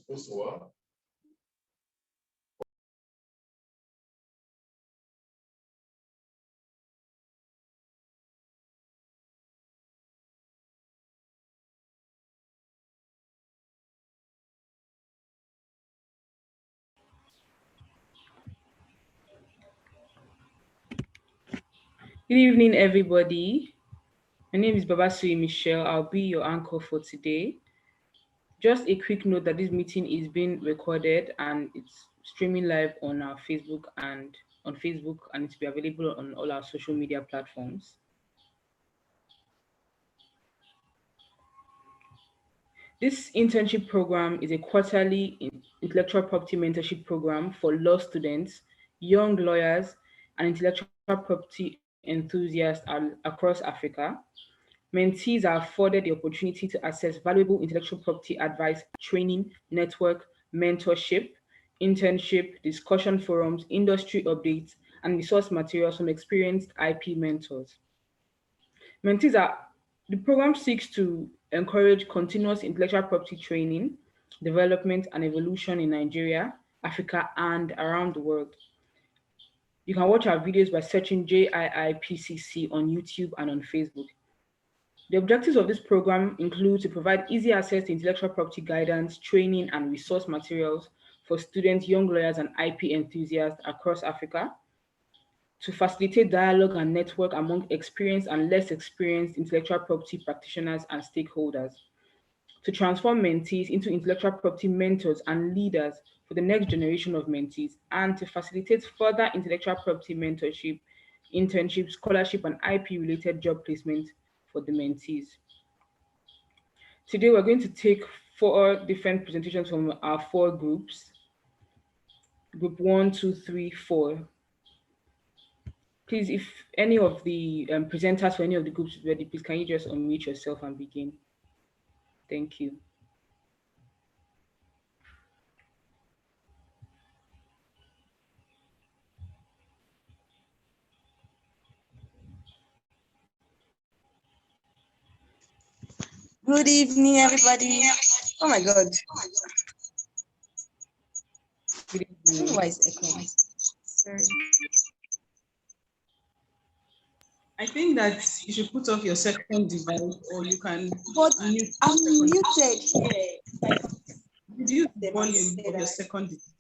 Supposed to what? Good evening, everybody. My name is Babasui Michelle. I'll be your anchor for today. Just a quick note that this meeting is being recorded and it's streaming live on our Facebook and it will be available on all our social media platforms. This internship program is a quarterly intellectual property mentorship program for law students, young lawyers, and intellectual property enthusiasts across Africa. Mentees are afforded the opportunity to access valuable intellectual property advice, training, network, mentorship, internship, discussion forums, industry updates, and resource materials from experienced IP mentors. Mentees are The program seeks to encourage continuous intellectual property training, development, and evolution in Nigeria, Africa, and around the world. You can watch our videos by searching JIIPCC on YouTube and on Facebook. The objectives of this program include to provide easy access to intellectual property guidance, training, and resource materials for students, young lawyers, and IP enthusiasts across Africa, to facilitate dialogue and network among experienced and less experienced intellectual property practitioners and stakeholders, to transform mentees into intellectual property mentors and leaders for the next generation of mentees, and to facilitate further intellectual property mentorship, internship, scholarship, and IP-related job placement for the mentees. Today, we're going to take 4 different presentations from our 4 groups. Group 1, 2, 3, 4. Please, if any of the presenters for any of the groups is ready, please can you just unmute yourself and begin? Thank you. Good evening, everybody. Oh my God. Good evening. Why is echoing? Sorry. I think that you should put off your second device, or you can. But I'm muted here. Reduce the volume of your second device.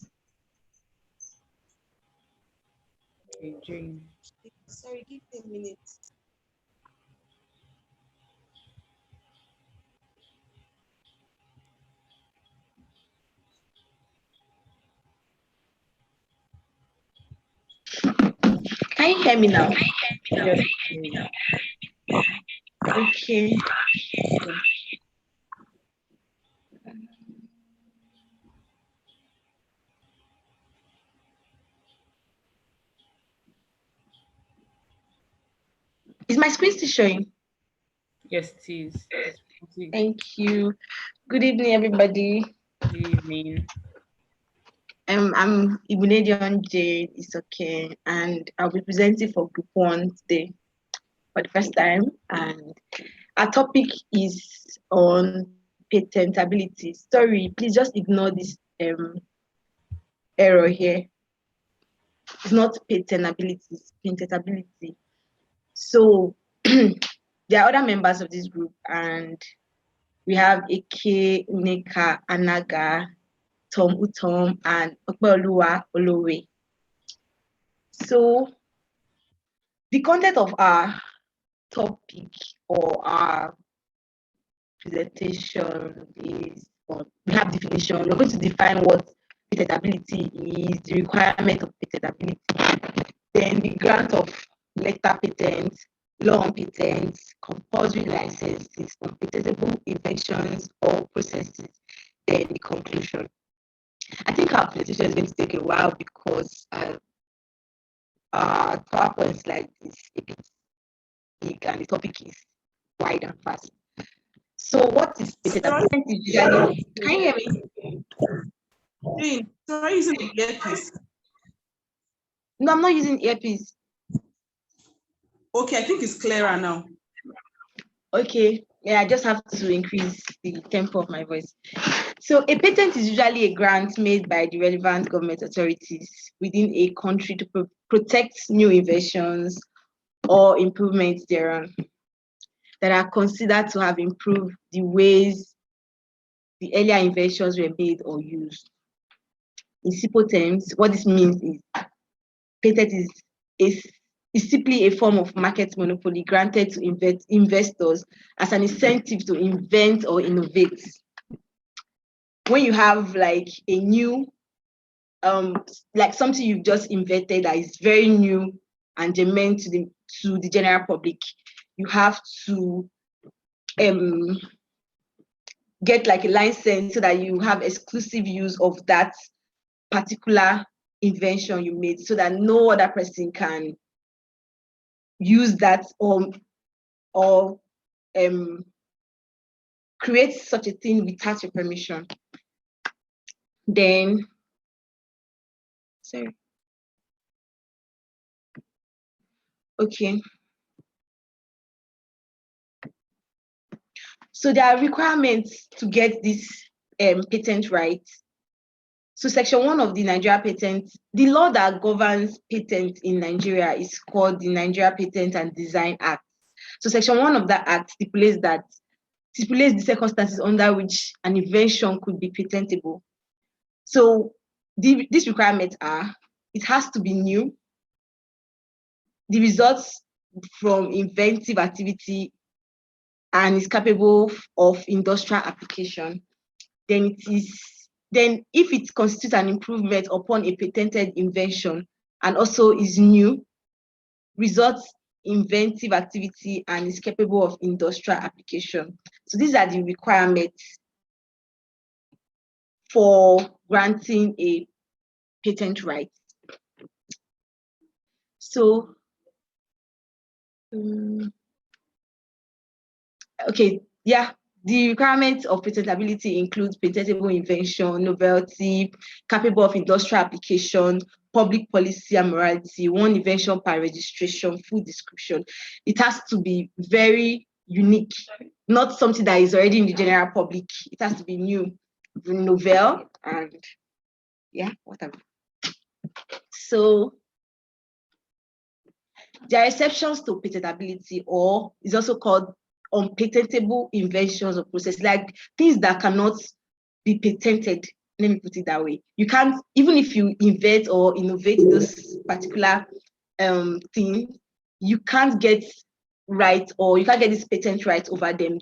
Okay, Jane. Sorry, give me a minute. Can you hear me now? Yes. Okay. Is my screen still showing? Yes, it is. Thank you. Good evening, everybody. Good evening. I'm Ibunedion Jade. It's okay, and I'll be presenting for Group 1 today for the first time. And our topic is on patentability. Sorry, please just ignore this error here. It's not patentability, it's patentability. So there are other members of this group, and we have Ike, Uneka, Anaga, Tom Utom, and Okpeoluwa Olowe. So the content of our topic or our presentation is, we have definition. We're going to define what patentability is, the requirement of patentability, then the grant of letter patents, law on patents, compulsory licenses, unprotectable inventions or processes, then the conclusion. I think our presentation is going to take a while because PowerPoint slide is a bit big and the topic is wide and fast. So what is patentability? Can you hear me? Jane, so are you using the earpiece? No, I'm not using earpiece. Okay, I think it's clearer now. Okay, yeah, I just have to increase the tempo of my voice. So a patent is usually a grant made by the relevant government authorities within a country to protect new inventions or improvements thereon that are considered to have improved the ways the earlier inventions were made or used. In simple terms, what this means is patent is simply a form of market monopoly granted to investors as an incentive to invent or innovate. When you have like a new, like something you've just invented that is very new and germane to the general public, you have to get like a license so that you have exclusive use of that particular invention you made, so that no other person can use that or create such a thing without your permission. Then, sorry. Okay. So there are requirements to get this patent right. So Section 1 of the Nigeria Patent, the law that governs patent in Nigeria is called the Nigeria Patent and Design Act. So Section 1 of that act stipulates the circumstances under which an invention could be patentable. So these requirements are: it has to be new, the results from inventive activity and is capable of industrial application. Then if it constitutes an improvement upon a patented invention and also is new, results inventive activity and is capable of industrial application. So these are the requirements for granting a patent right. So, okay, yeah, the requirements of patentability includes patentable invention, novelty, capable of industrial application, public policy and morality, one invention per registration, full description. It has to be very unique, not something that is already in the general public. It has to be new, novel, and yeah, whatever. So there are exceptions to patentability, or is also called unpatentable inventions or processes, like things that cannot be patented. Let me put it that way. You can't, even if you invent or innovate those particular thing, you can't get right, or you can't get this patent right over them.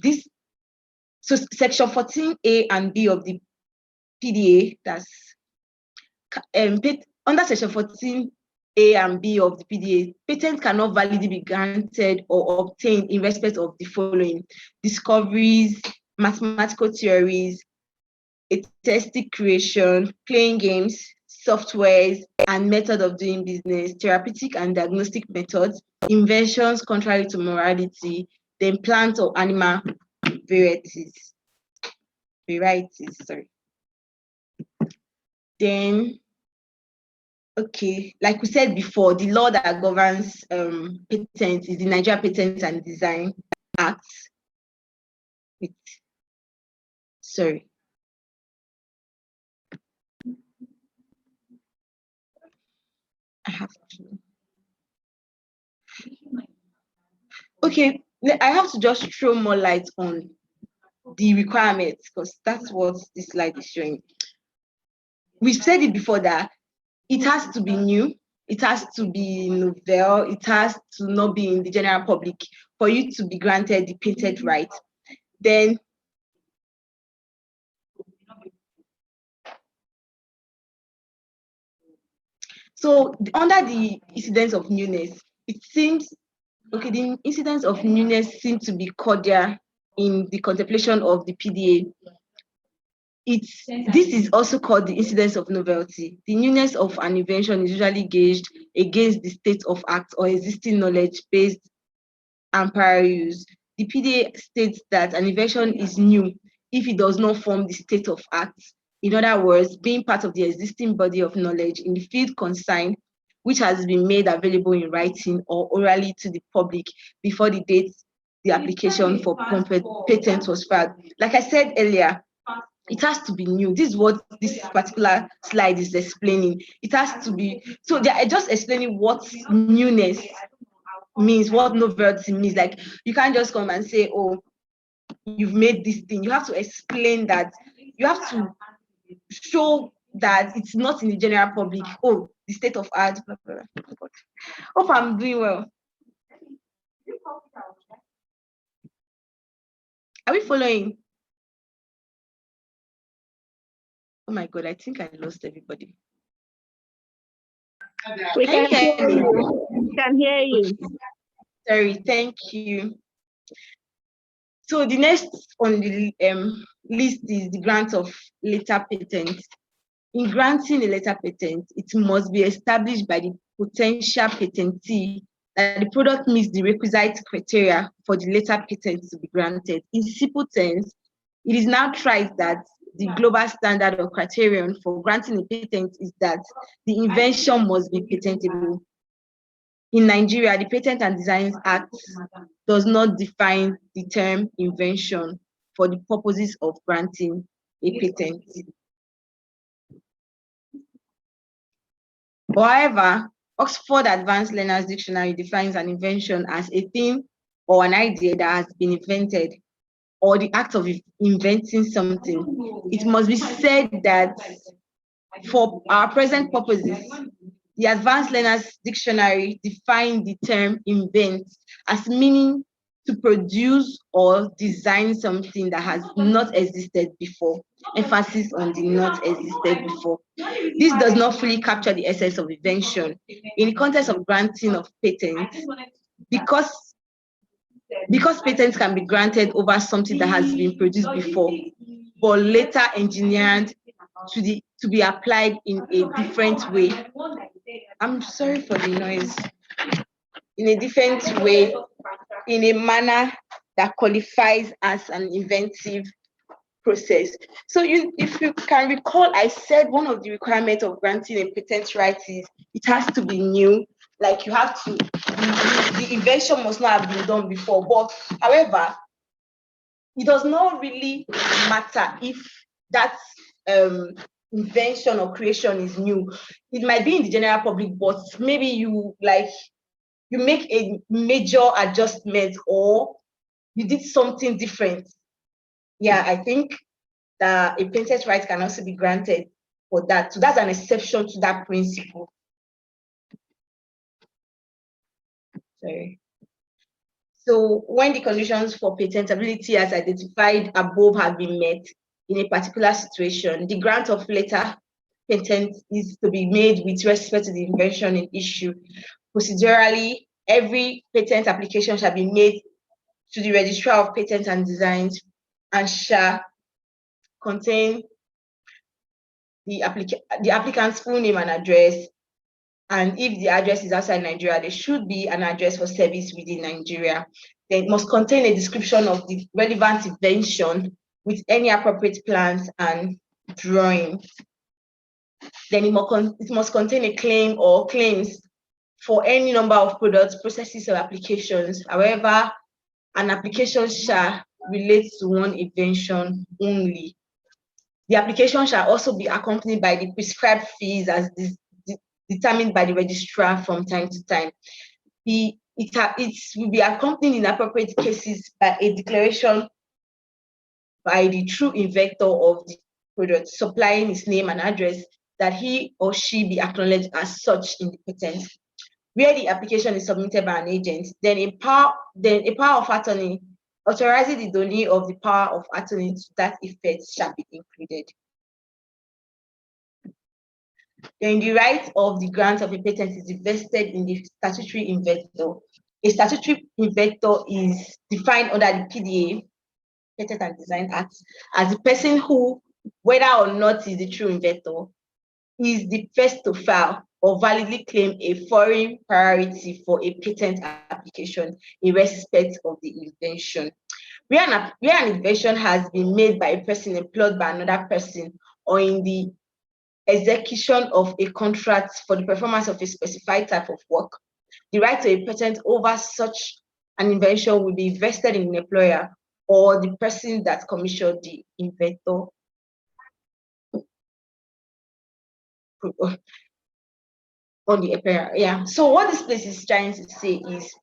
So Section 14A and B of the PDA, that's under Section 14A and B of the PDA, patents cannot validly be granted or obtained in respect of the following: discoveries, mathematical theories, aesthetic creation, playing games, softwares, and method of doing business, therapeutic and diagnostic methods, inventions contrary to morality, then plant or animal varieties. Then, okay, like we said before, the law that governs patents is the Nigeria Patent and Design Act. Sorry. I have to. Okay, I have to just throw more light on the requirements, because that's what this slide is showing. We've said it before that it has to be new, it has to be novel, it has to not be in the general public for you to be granted the patent right. Then so under the incidence of newness, it seems okay, the incidence of newness seems to be cordial in the contemplation of the PDA. This is also called the incidence of novelty. The newness of an invention is usually gauged against the state of act or existing knowledge-based and prior use. The PDA states that an invention is new if it does not form the state of act. In other words, being part of the existing body of knowledge in the field concerned, which has been made available in writing or orally to the public before the date the application for patent was filed. Like I said earlier, it has to be new. This is what this particular slide is explaining. It has to be, so they are just explaining what newness means, what novelty means. Like, you can't just come and say, oh, you've made this thing. You have to explain that. You have to show that it's not in the general public. Oh, the state of art, blah, blah, blah. Hope I'm doing well. Are we following? Oh my God, I think I lost everybody. We can hear you. We can hear you. Sorry, thank you. So the next on the list is the grant of letter patent. In granting a letter patent, it must be established by the potential patentee that the product meets the requisite criteria for the letter patent to be granted. In simple terms, it is now tried that the global standard or criterion for granting a patent is that the invention must be patentable. In Nigeria, the Patent and Designs Act does not define the term invention for the purposes of granting a patent. However, Oxford Advanced Learners Dictionary defines an invention as a thing or an idea that has been invented, or the act of inventing something. It must be said that for our present purposes, the Advanced Learners Dictionary defines the term invent as meaning to produce or design something that has not existed before. Emphasis on the not existed before. This does not fully capture the essence of invention. In the context of granting of patents, because patents can be granted over something that has been produced before, but later engineered to be applied in a different way. I'm sorry for the noise. In a different way, in a manner that qualifies as an inventive process. So if you can recall, I said one of the requirements of granting a patent right is it has to be new. Like, you have to, the invention must not have been done before. But however, it does not really matter if that invention or creation is new. It might be in the general public, but maybe you make a major adjustment or you did something different. Yeah, I think that a patent right can also be granted for that. So that's an exception to that principle. Sorry. So when the conditions for patentability as identified above have been met in a particular situation, the grant of letter patent is to be made with respect to the invention in issue. Procedurally, every patent application shall be made to the Registrar of Patents and Designs and shall contain the applicant's full name and address. And if the address is outside Nigeria, there should be an address for service within Nigeria. Then it must contain a description of the relevant invention with any appropriate plans and drawings. Then it must contain a claim or claims for any number of products, processes, or applications. However, an application shall relate to one invention only. The application shall also be accompanied by the prescribed fees as determined by the registrar from time to time. It will be accompanied in appropriate cases by a declaration by the true inventor of the product, supplying his name and address that he or she be acknowledged as such in the patent. Where the application is submitted by an agent, then a power of attorney authorizing the donee of the power of attorney to that effect shall be included. Then the right of the grant of a patent is vested in the statutory inventor. A statutory inventor is defined under the PDA, Patent and Design Act, as the person who, whether or not is the true inventor, is the first to file or validly claim a foreign priority for a patent application in respect of the invention. Where an invention has been made by a person employed by another person or in the execution of a contract for the performance of a specified type of work, the right to a patent over such an invention will be vested in the employer or the person that commissioned the inventor. On the employer, yeah. So what this place is trying to say is,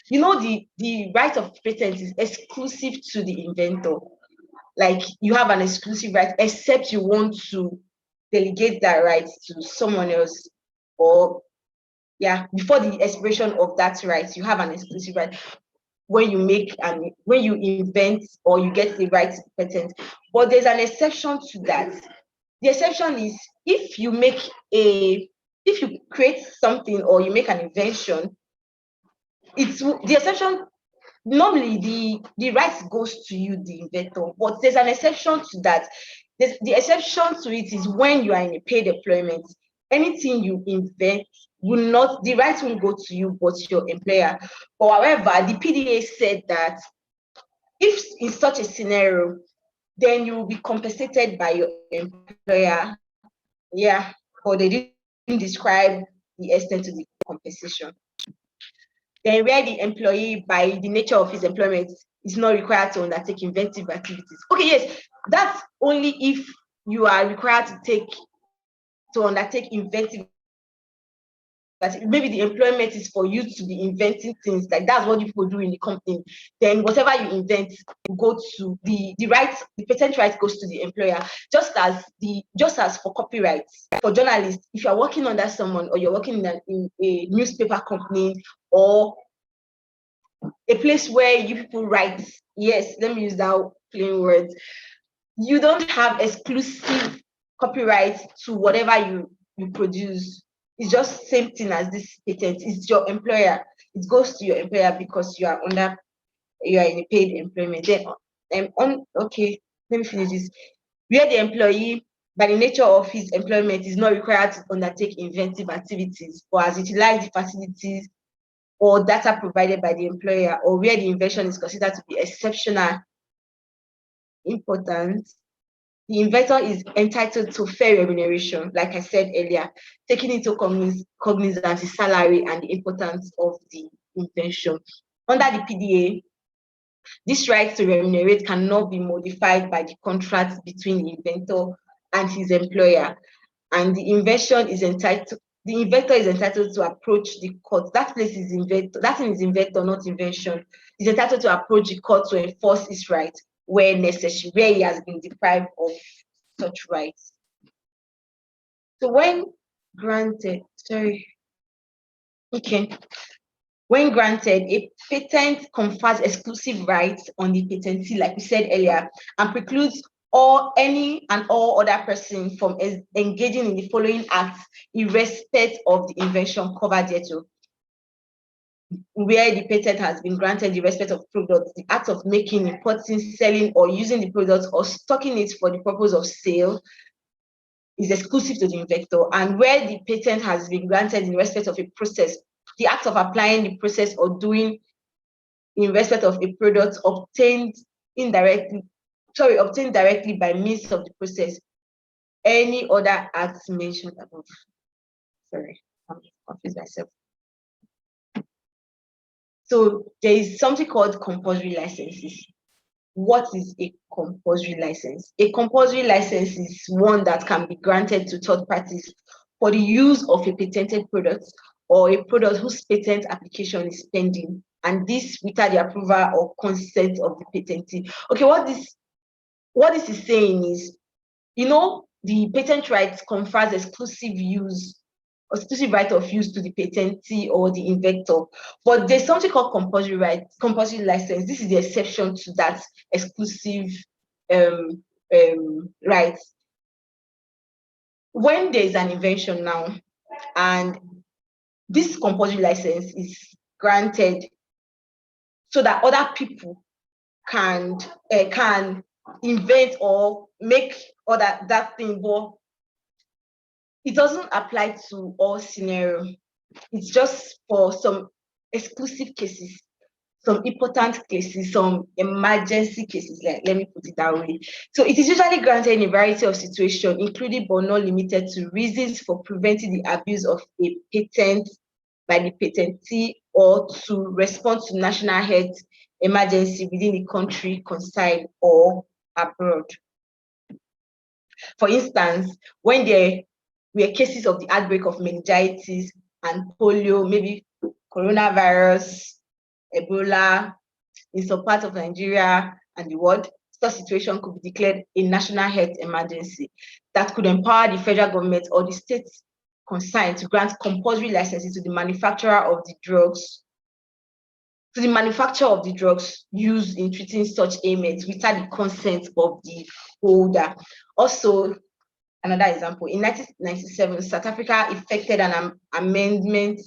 the right of patent is exclusive to the inventor. Like, you have an exclusive right, except you want to delegate that right to someone else, or before the expiration of that right, you have an exclusive right when you invent or you get the right to patent. But there's an exception to that. The exception is if you create something or you make an invention, it's the exception. Normally, the right goes to you, the inventor, but there's an exception to that. The exception to it is when you are in a paid employment. Anything you invent the right won't go to you, but your employer. But however, the PDA said that if in such a scenario, then you will be compensated by your employer. Yeah, but they didn't describe the extent of the compensation. Then where the employee, by the nature of his employment, is not required to undertake inventive activities. Okay, yes, that's only if you are required to undertake inventive. But maybe the employment is for you to be inventing things, like that's what people do in the company. Then whatever you invent will go to the patent right goes to the employer. Just as for copyrights, for journalists, if you're working under someone or you're working in a newspaper company or a place where you people write, yes, let me use that plain words, you don't have exclusive copyright to whatever you produce. It's just same thing as this patent. It's your employer. It goes to your employer because you are in a paid employment. Then okay, let me finish this. Where the employee, by the nature of his employment, is not required to undertake inventive activities or has utilized the facilities or data provided by the employer, or where the invention is considered to be exceptional importance, the inventor is entitled to fair remuneration, like I said earlier, taking into cognizance the salary and the importance of the invention. Under the PDA, this right to remunerate cannot be modified by the contract between the inventor and his employer, and the inventor is entitled to approach the court. That thing is inventor, not invention. Is entitled to approach the court to enforce his right where necessary, where he has been deprived of such rights. So when granted, a patent confers exclusive rights on the patentee, like we said earlier, and precludes any and all other person from engaging in the following acts in respect of the invention covered thereto. Where the patent has been granted in respect of products, the act of making, importing, selling, or using the product or stocking it for the purpose of sale is exclusive to the inventor. And where the patent has been granted in respect of a process, the act of applying the process or doing in respect of a product obtained directly by means of the process, any other acts mentioned above. Sorry, I'm confused myself. So there is something called compulsory licenses. What is a compulsory license? A compulsory license is one that can be granted to third parties for the use of a patented product or a product whose patent application is pending, and this without the approval or consent of the patentee. Okay, what this is saying is, the patent rights confers exclusive right of use to the patentee or the inventor. But there's something called compulsory license. This is the exception to that exclusive rights. When there's an invention now, and this compulsory license is granted so that other people can invent or make that thing, but it doesn't apply to all scenarios. It's just for some exclusive cases, some important cases, some emergency cases, let me put it that way. So it is usually granted in a variety of situations, including but not limited to reasons for preventing the abuse of a patent by the patentee or to respond to national health emergency within the country concerned or abroad. For instance, when there were cases of the outbreak of meningitis and polio, maybe coronavirus, Ebola, in some parts of Nigeria and the world, such situation could be declared a national health emergency that could empower the federal government or the states concerned to grant compulsory licenses to the manufacturer of the drugs, used in treating such ailments without the consent of the holder. Also, another example, in 1997, South Africa effected an amendment.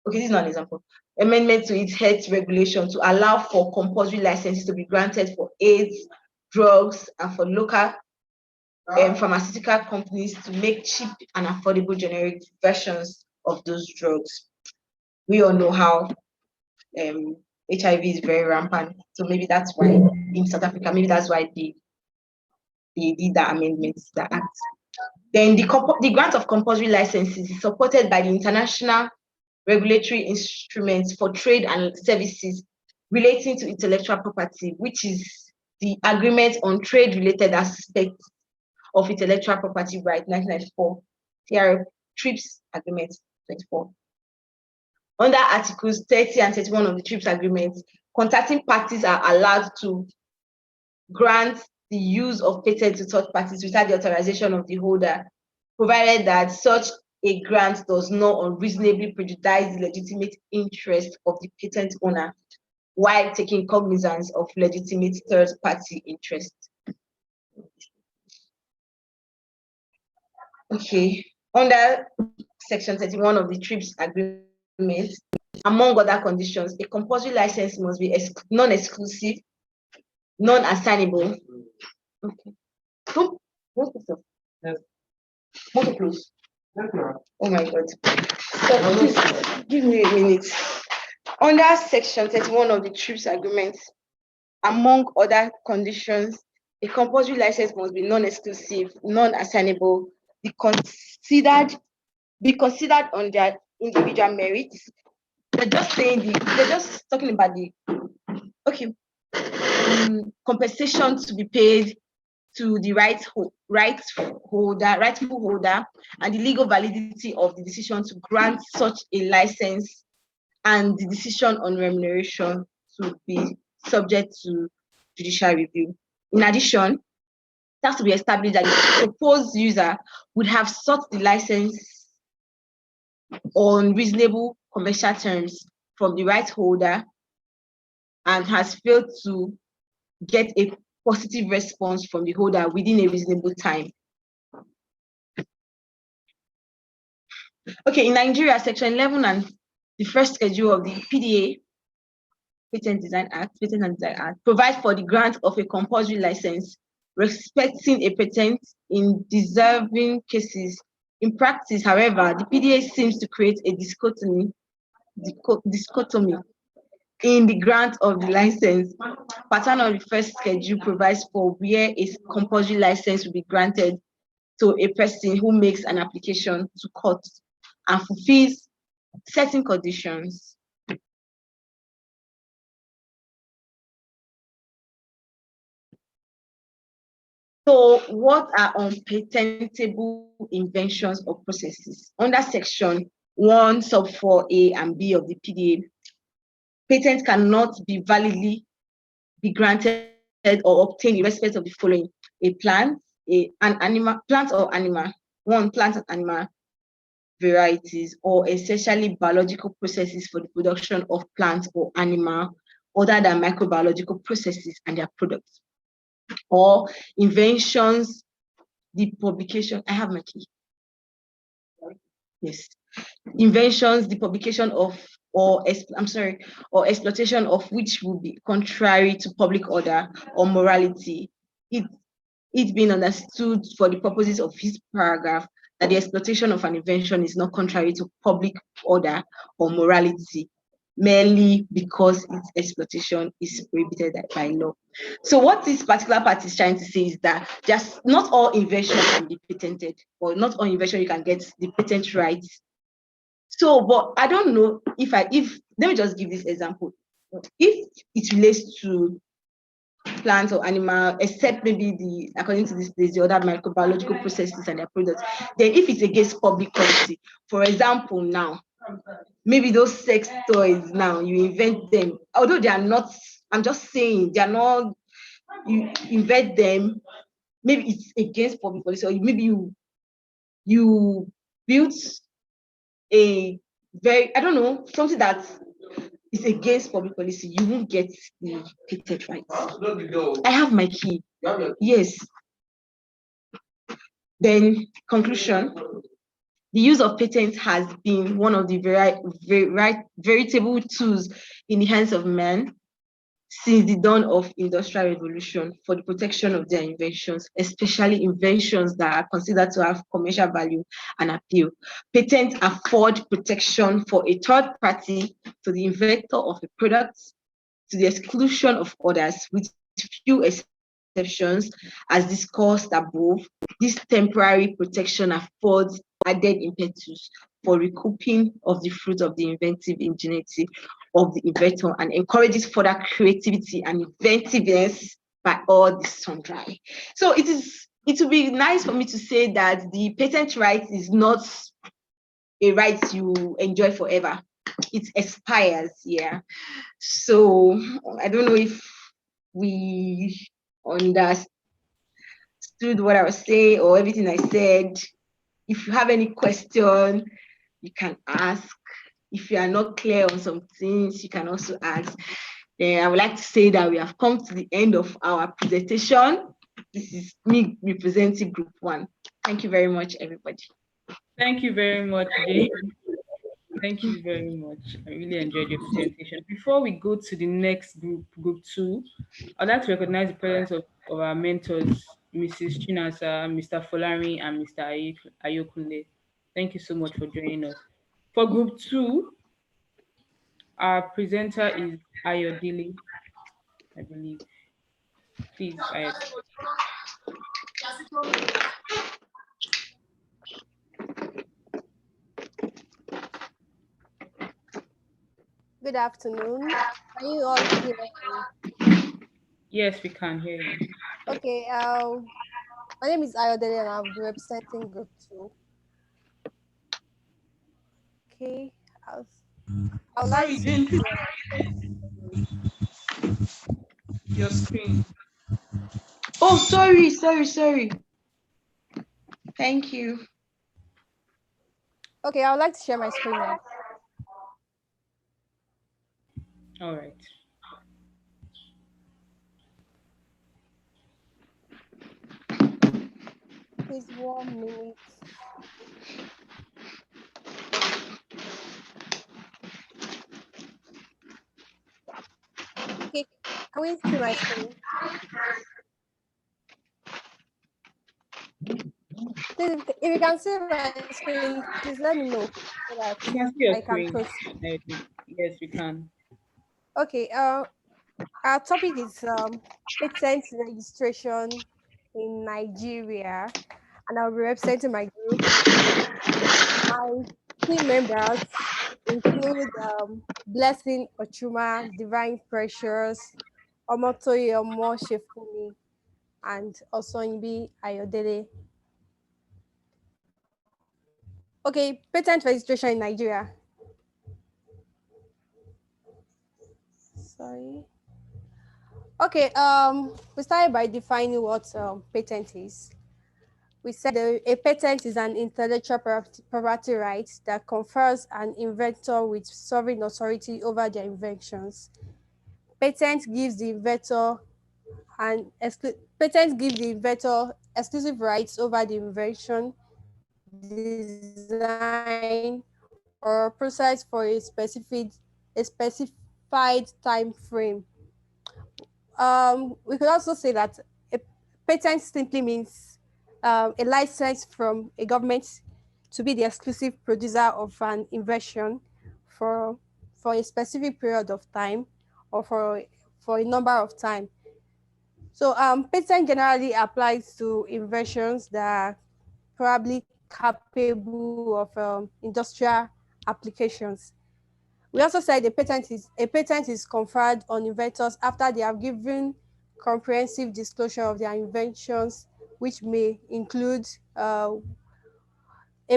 Okay, this is not an example. Amendment to its health regulation to allow for compulsory licenses to be granted for AIDS, drugs, and for local pharmaceutical companies to make cheap and affordable generic versions of those drugs. We all know how HIV is very rampant, so maybe that's why in South Africa, maybe that's why they did that amendment to the act. Then the grant of compulsory licenses is supported by the international regulatory instruments for trade and services relating to intellectual property, which is the Agreement on Trade-Related Aspects of Intellectual Property Right, 1994, TRIPS Agreement 24. Under Articles 30 and 31 of the TRIPS Agreement, contracting parties are allowed to grant the use of patents to third parties without the authorization of the holder, provided that such a grant does not unreasonably prejudice the legitimate interest of the patent owner while taking cognizance of legitimate third-party interest. Okay, under Section 31 of the TRIPS Agreement, among other conditions, a compulsory license must be non-exclusive, non-assignable. Okay. Move close. Oh my God. So, please, give me a minute. Under Section 31 of the TRIPS Agreement, among other conditions, a compulsory license must be non-exclusive, non-assignable, be considered on their individual merits. They're just talking about the compensation to be paid to the rightful holder, and the legal validity of the decision to grant such a license, and the decision on remuneration to be subject to judicial review. In addition, it has to be established that the proposed user would have sought the license on reasonable commercial terms from the right holder and has failed to get a positive response from the holder within a reasonable time. Okay, in Nigeria, Section 11 and the first schedule of the PDA, Patent Design Act, provide for the grant of a compulsory license respecting a patent in deserving cases. In practice, however, the PDA seems to create a dichotomy in the grant of the license. Pattern of the first schedule provides for where a compulsory license will be granted to a person who makes an application to court and fulfills certain conditions. So what are unpatentable inventions or processes? Under Section 1, sub 4A and B of the PDA, patents cannot be validly be granted or obtained in respect of the following: a plan, an animal, plant or animal, plant and animal varieties, or essentially biological processes for the production of plants or animal other than microbiological processes and their products. Or inventions, the publication, I have my key. Yes. Inventions, the publication of, or exploitation of which will be contrary to public order or morality. It being understood for the purposes of this paragraph that the exploitation of an invention is not contrary to public order or morality, merely because its exploitation is prohibited by law. So what this particular part is trying to say is that just not all invention can be patented, or not all invention you can get the patent rights. So, but I don't know if let me just give this example. If it relates to plant or animal, except maybe according to this place, the other microbiological processes and their products, then if it's against public policy, for example, now, maybe those sex toys now, you invent them, although they are not, I'm just saying, they are not, you invent them, maybe it's against public policy, or maybe you built a very, I don't know, something that is against public policy, you won't get the patent rights. I have my key. Yes. Then conclusion. The use of patents has been one of the veritable tools in the hands of man since the dawn of Industrial Revolution for the protection of their inventions, especially inventions that are considered to have commercial value and appeal. Patents afford protection for a third party to the inventor of a product to the exclusion of others, with few exceptions as discussed above. This temporary protection affords added impetus for recouping of the fruit of the inventive ingenuity of the inventor and encourages further creativity and inventiveness by all the sundry. So it would be nice for me to say that the patent right is not a right you enjoy forever. It expires, yeah. So I don't know if we understood what I was saying or everything I said. If you have any question, you can ask. If you are not clear on some things, you can also ask. I would like to say that we have come to the end of our presentation. This is me representing Group 1. Thank you very much, everybody. Thank you very much, Jane. Thank you very much. I really enjoyed your presentation. Before we go to the next group, Group 2, I'd like to recognize the presence of our mentors, Mrs. Chinasa, Mr. Folari, and Mr. Ayokunle. Thank you so much for joining us. For Group 2, our presenter is Ayodele, I believe. Please, Ayodele. Good afternoon. Can you all hear me? Yes, we can hear you. Okay, my name is Ayodele and I'll be representing Group 2. Okay, I'll like Sorry, to Jane, please. Your screen. Oh, sorry. Thank you. Okay, I would like to share my screen now. All right. Please, 1 minute. Okay, can we see my screen? Please, if you can see my screen, please let me know so that We can see your I can screen. proceed. Yes, we can. Okay, our topic is patent registration in Nigeria, and I'll be representing my group. My team members include Blessing Ochuma, Divine Precious, Omotoye Omo Shefumi, and Osonyibi Ayodele. Okay, patent registration in Nigeria. Sorry. Okay, we started by defining what patent is. we said a patent is an intellectual property right that confers an inventor with sovereign authority over their inventions. Patent gives the inventor exclusive rights over the invention, design, or process for a specified time frame. We could also say that a patent simply means a license from a government to be the exclusive producer of an invention for for a specific period of time or for a number of time. So patent generally applies to inventions that are probably capable of industrial applications. We also said a patent is conferred on inventors after they have given comprehensive disclosure of their inventions, which may include a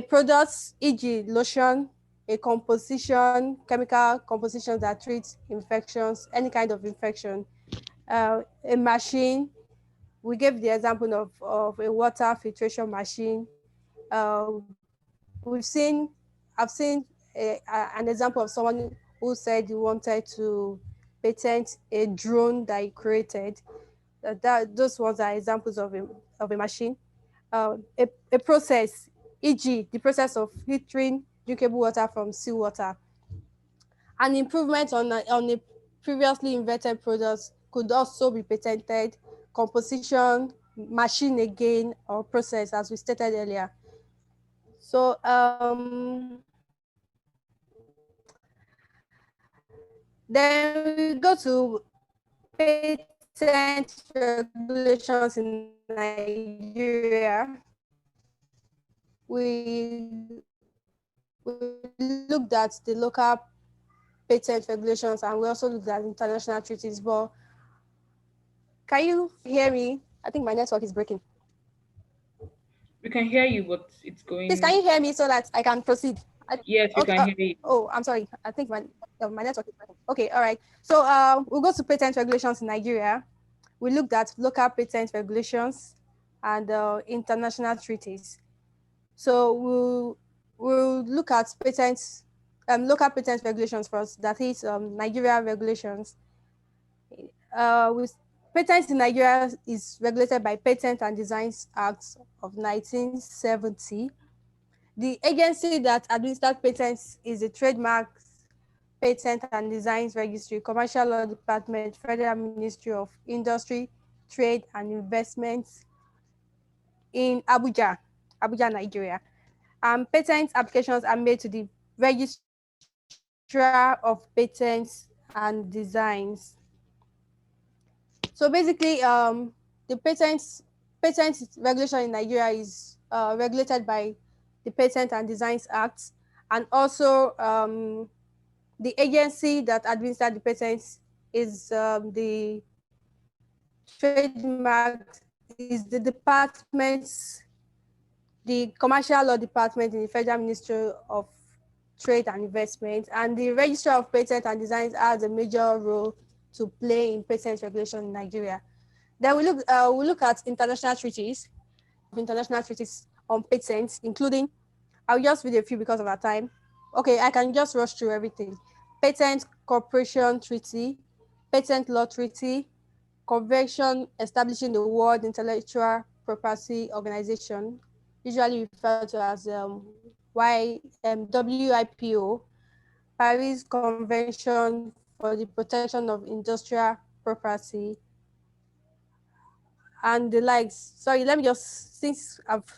product, e.g., lotion, a composition, chemical compositions that treat infections, any kind of infection, a machine. We gave the example of a water filtration machine. I've seen an example of someone who said he wanted to patent a drone that he created. Those ones are examples of a machine. A process, e.g., the process of filtering drinkable water from seawater. An improvement on a previously invented product could also be patented. Composition, machine again, or process, as we stated earlier. So then we go to patent regulations in Nigeria. We looked at the local patent regulations and we also looked at international treaties. But can you hear me? I think my network is breaking. We can hear you, but it's going. Please, can you hear me so that I can proceed? Yes, we okay, can hear you. Oh, I'm sorry. I think my network is breaking. Okay, all right. So we'll go to patent regulations in Nigeria. We looked at local patent regulations and international treaties. So we'll look at local patent regulations first. That is Nigeria regulations. With patents in Nigeria is regulated by Patent and Designs Act of 1970. The agency that administers patents is the Trademarks, Patent and Designs Registry, Commercial Law Department, Federal Ministry of Industry, Trade and Investments in Abuja, Nigeria. Patent applications are made to the Registrar of Patents and Designs. So basically, the patent regulation in Nigeria is regulated by the Patent and Designs Act, and also the agency that administers the patents is the trademark, is the departments, the Commercial Law Department in the Federal Ministry of Trade and Investment, and the Registrar of Patents and Designs has a major role to play in patent regulation in Nigeria. Then we look at international treaties on patents, including, I'll just read a few because of our time. Okay, I can just rush through everything. Patent Cooperation Treaty, Patent Law Treaty, Convention establishing the World Intellectual Property Organization, usually referred to as WIPO, Paris Convention for the Protection of Industrial Property, and the likes. Sorry, let me just, since I've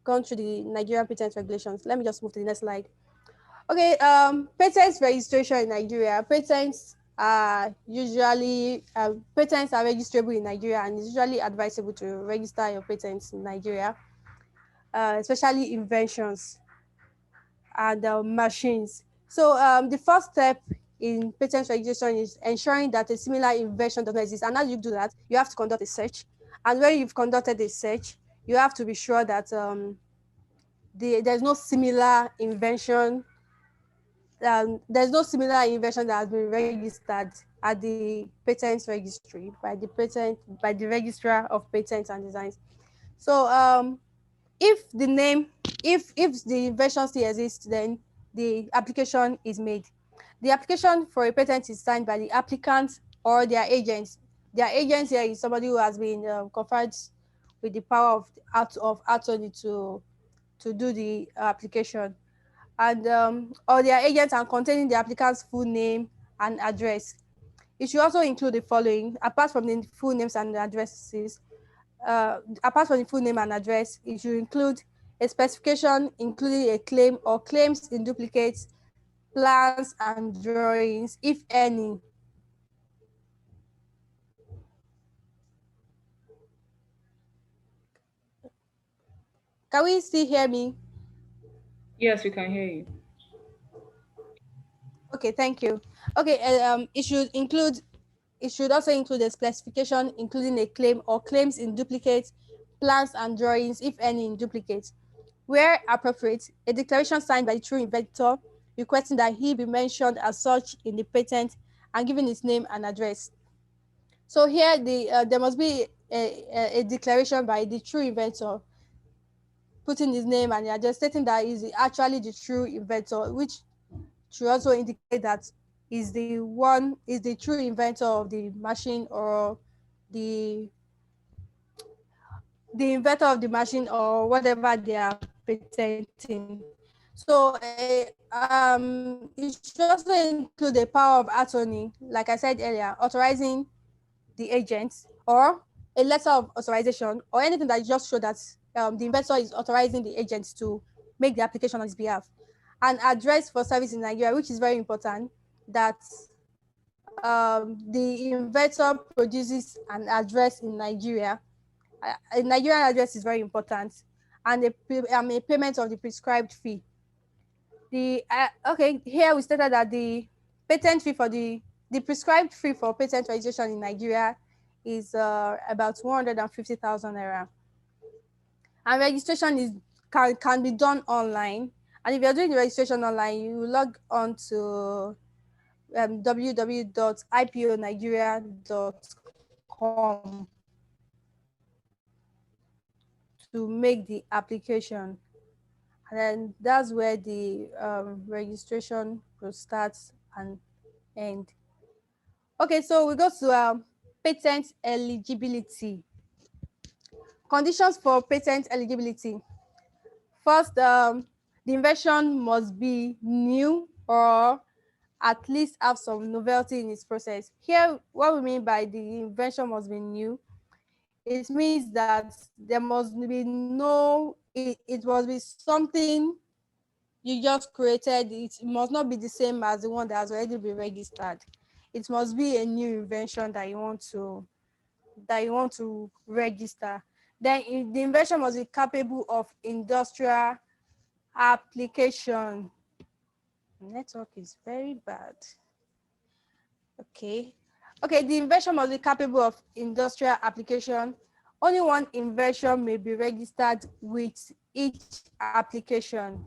gone through the Nigerian patent regulations, let me just move to the next slide. Okay, patents registration in Nigeria. Patents are registrable in Nigeria, and it's usually advisable to register your patents in Nigeria, especially inventions and machines. So the first step in patent registration is ensuring that a similar invention does not exist. And as you do that, you have to conduct a search. And when you've conducted a search, you have to be sure that there's no similar invention. There's no similar invention that has been registered at the patent registry by the registrar of patents and designs. So If the name, if the invention still exists, then the application is made. The application for a patent is signed by the applicant or their agents. Their agent here is somebody who has been conferred with the power of attorney to do the application, and or their agents, and containing the applicant's full name and address. It should also include the following, apart from the full names and addresses. Apart from the full name and address, it should include a specification including a claim or claims in duplicates, plans and drawings, if any. Can we still hear me? Yes, we can hear you. Okay, thank you. Okay, it should also include a specification including a claim or claims in duplicate, plans and drawings, if any, in duplicate. Where appropriate, a declaration signed by the true inventor requesting that he be mentioned as such in the patent and giving his name and address. So here, there must be a declaration by the true inventor putting his name and address, stating that he's actually the true inventor, which should also indicate that is the true inventor of the machine, or the inventor of the machine, or whatever they are patenting. So it should also include the power of attorney, like I said earlier, authorizing the agent, or a letter of authorization, or anything that just show that the inventor is authorizing the agent to make the application on his behalf. An address for service in Nigeria, which is very important, that the inventor produces an address in Nigeria. A Nigerian address is very important, and a payment of the prescribed fee. Okay, here we stated that the patent fee for the prescribed fee for patent registration in Nigeria is about 150,000 naira. And registration can be done online. And if you're doing the registration online, you log on to www.iponigeria.com to make the application. And then that's where the registration will start and end. Okay, so we go to patent eligibility. Conditions for patent eligibility. First, the invention must be new or at least have some novelty in its process. Here, what we mean by the invention must be new, it means that there must be it must be something you just created. It must not be the same as the one that has already been registered. It must be a new invention that you want to register. Then the invention must be capable of industrial application. Network is very bad. Okay, the invention must be capable of industrial application. Only one invention may be registered with each application.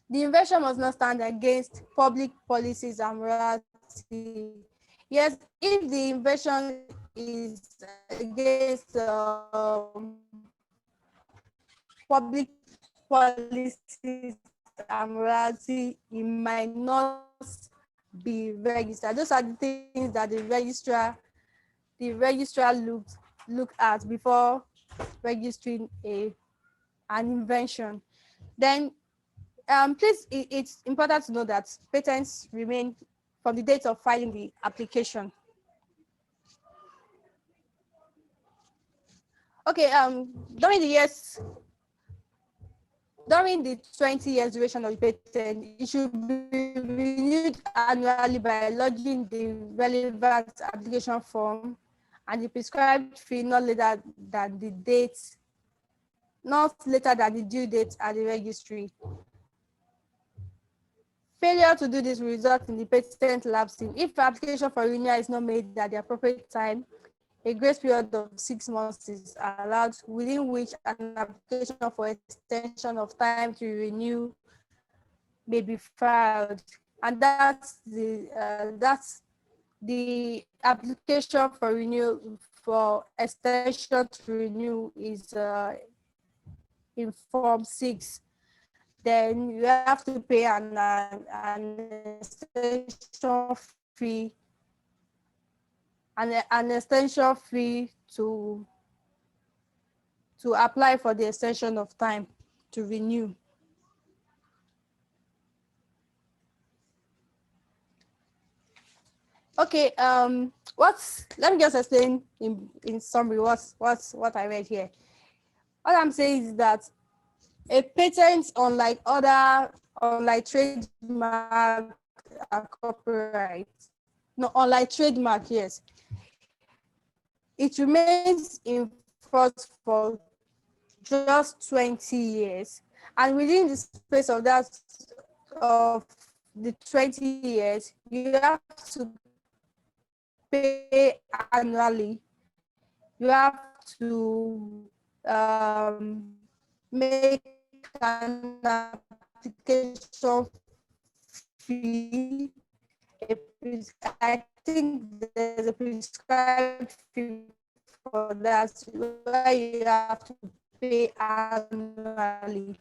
The invention must not stand against public policies and morality. Yes, if the invention is against public policies and morality, it might not be registered. Those are the things that the registrar look at before registering an invention. Then please, it's important to know that patents remain from the date of filing the application. Okay, during the 20 years duration of the patent, it should be renewed annually by lodging the relevant application form, and the prescribed fee not later than the due date at the registry. Failure to do this will result in the patent lapsing. If application for renewal is not made at the appropriate time, a grace period of 6 months is allowed, within which an application for extension of time to renew may be filed. And that's the application for extension to renew is in Form 6, then you have to pay an extension fee, an extension fee to apply for the extension of time to renew. Okay, let me just explain in summary what I read here. What I'm saying is that a patent, unlike trademark and copyright, no, unlike trademark, yes, it remains in force for just 20 years, and within the space of the 20 years, you have to pay annually. You have to make an application fee. I think there's a prescribed fee for that, where you have to pay annually.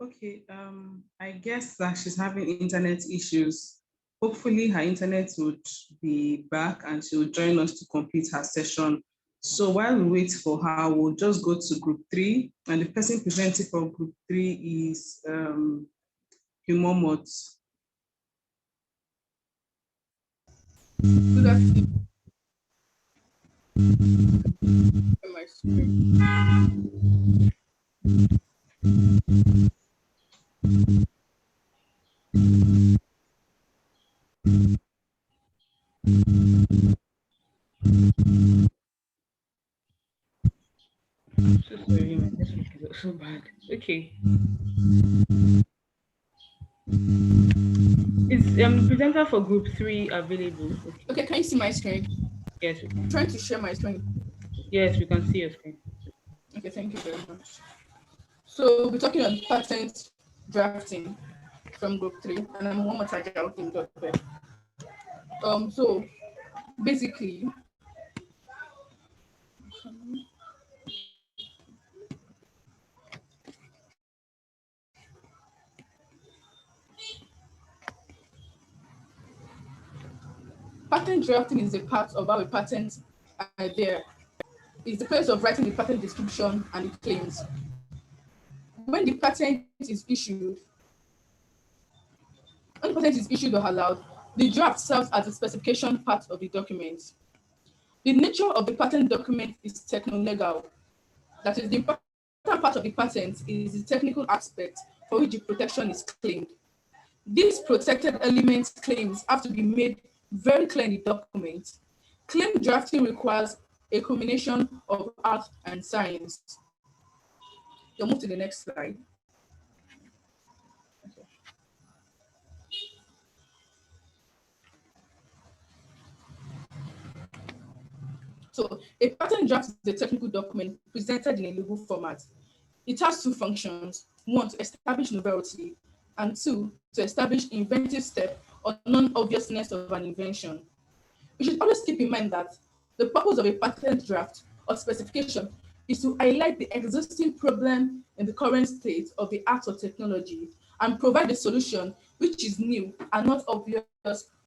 Okay, I guess that she's having internet issues. Hopefully her internet would be back and she will join us to complete her session. So while we wait for her, we'll just go to group 3, and the person presenting for group 3 is Humomot. Good afternoon. My screen. I'm so sorry, my network is so bad. Okay. Is presenter for group 3 available? Okay, can you see my screen? Yes, we can. I'm trying to share my screen. Yes, we can see your screen. Okay, thank you very much. So we're talking on patent drafting from group 3, and I'm one more in .web. So basically, patent drafting is a part of how a patent idea is the place of writing the patent description and the claims. When the patent is issued or allowed, the draft serves as the specification part of the document. The nature of the patent document is techno-legal. That is, the important part of the patent is the technical aspect for which the protection is claimed. These protected element claims have to be made very clear in the document. Claim drafting requires a combination of art and science. You'll move to the next slide. Okay. So a patent draft is a technical document presented in a legal format. It has two functions: one, to establish novelty, and two, to establish inventive step or non-obviousness of an invention. We should always keep in mind that the purpose of a patent draft or specification is to highlight the existing problem in the current state of the art or technology and provide a solution which is new and not obvious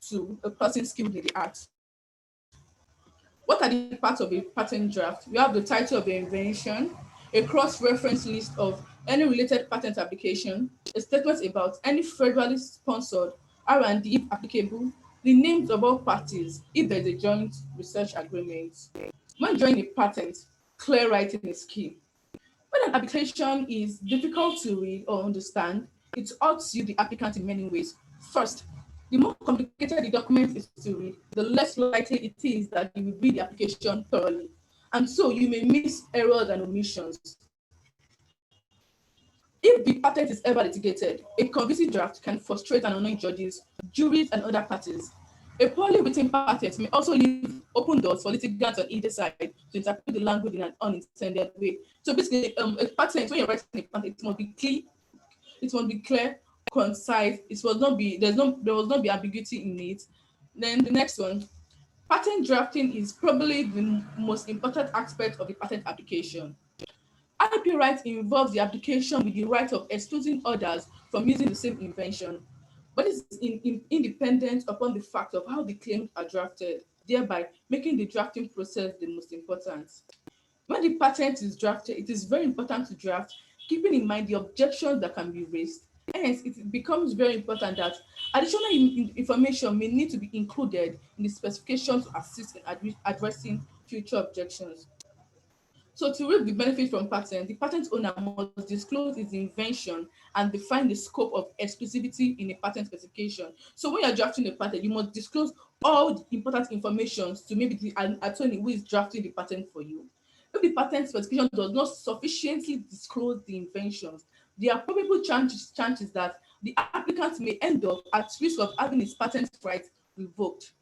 to a person skilled in the art. What are the parts of a patent draft? We have the title of the invention, a cross-reference list of any related patent application, a statement about any federally sponsored R&D if applicable, the names of all parties if there is a joint research agreement. When drawing a patent, clear writing is key. When an application is difficult to read or understand, it hurts you, the applicant, in many ways. First, the more complicated the document is to read, the less likely it is that you will read the application thoroughly. And so you may miss errors and omissions. If the patent is ever litigated, a convincing draft can frustrate and annoy judges, juries, and other parties. A poorly written patent may also leave open doors for litigants on either side to interpret the language in an unintended way. So basically, a patent, when you're writing a patent, it must be clear, concise. There must not be ambiguity in it, Then the next one, patent drafting is probably the most important aspect of the patent application. IP rights involves the application with the right of excluding others from using the same invention, but it's independent upon the fact of how the claims are drafted, thereby making the drafting process the most important. When the patent is drafted, it is very important to draft, keeping in mind the objections that can be raised. Hence, it becomes very important that additional information may need to be included in the specification to assist in addressing future objections. So to reap the benefit from patent, the patent owner must disclose his invention and define the scope of exclusivity in a patent specification. So when you're drafting a patent, you must disclose all the important information to maybe the attorney who is drafting the patent for you. If the patent specification does not sufficiently disclose the inventions, there are probable chances that the applicant may end up at risk of having his patent rights revoked.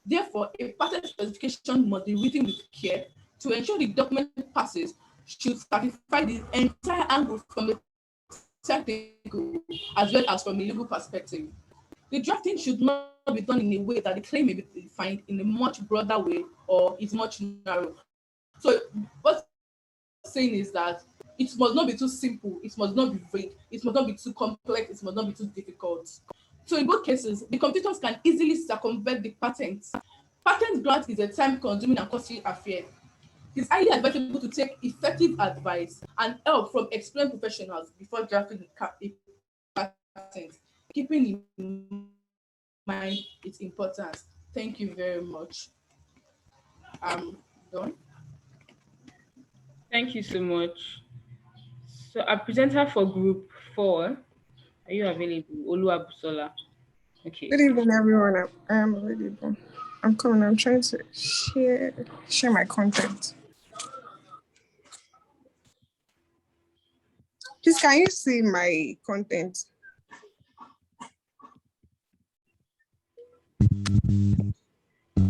Therefore, a patent specification must be written with care to ensure the document passes should satisfy the entire angle from a technical as well as from a legal perspective. The drafting should not be done in a way that the claim may be defined in a much broader way or is much narrow. So what I'm saying is that it must not be too simple, it must not be vague, it must not be too complex, it must not be too difficult. So in both cases, the competitors can easily circumvent the patent. Patent grant is a time-consuming and costly affair. It's highly advisable to take effective advice and help from experienced professionals before drafting a patent, keeping in mind its importance. Thank you very much. I'm done. Thank you so much. So our presenter for group 4, are you available? Oluwabusola. Okay. Good evening, everyone. I am available. I'm coming. I'm trying to share my content. Please, can you see my content?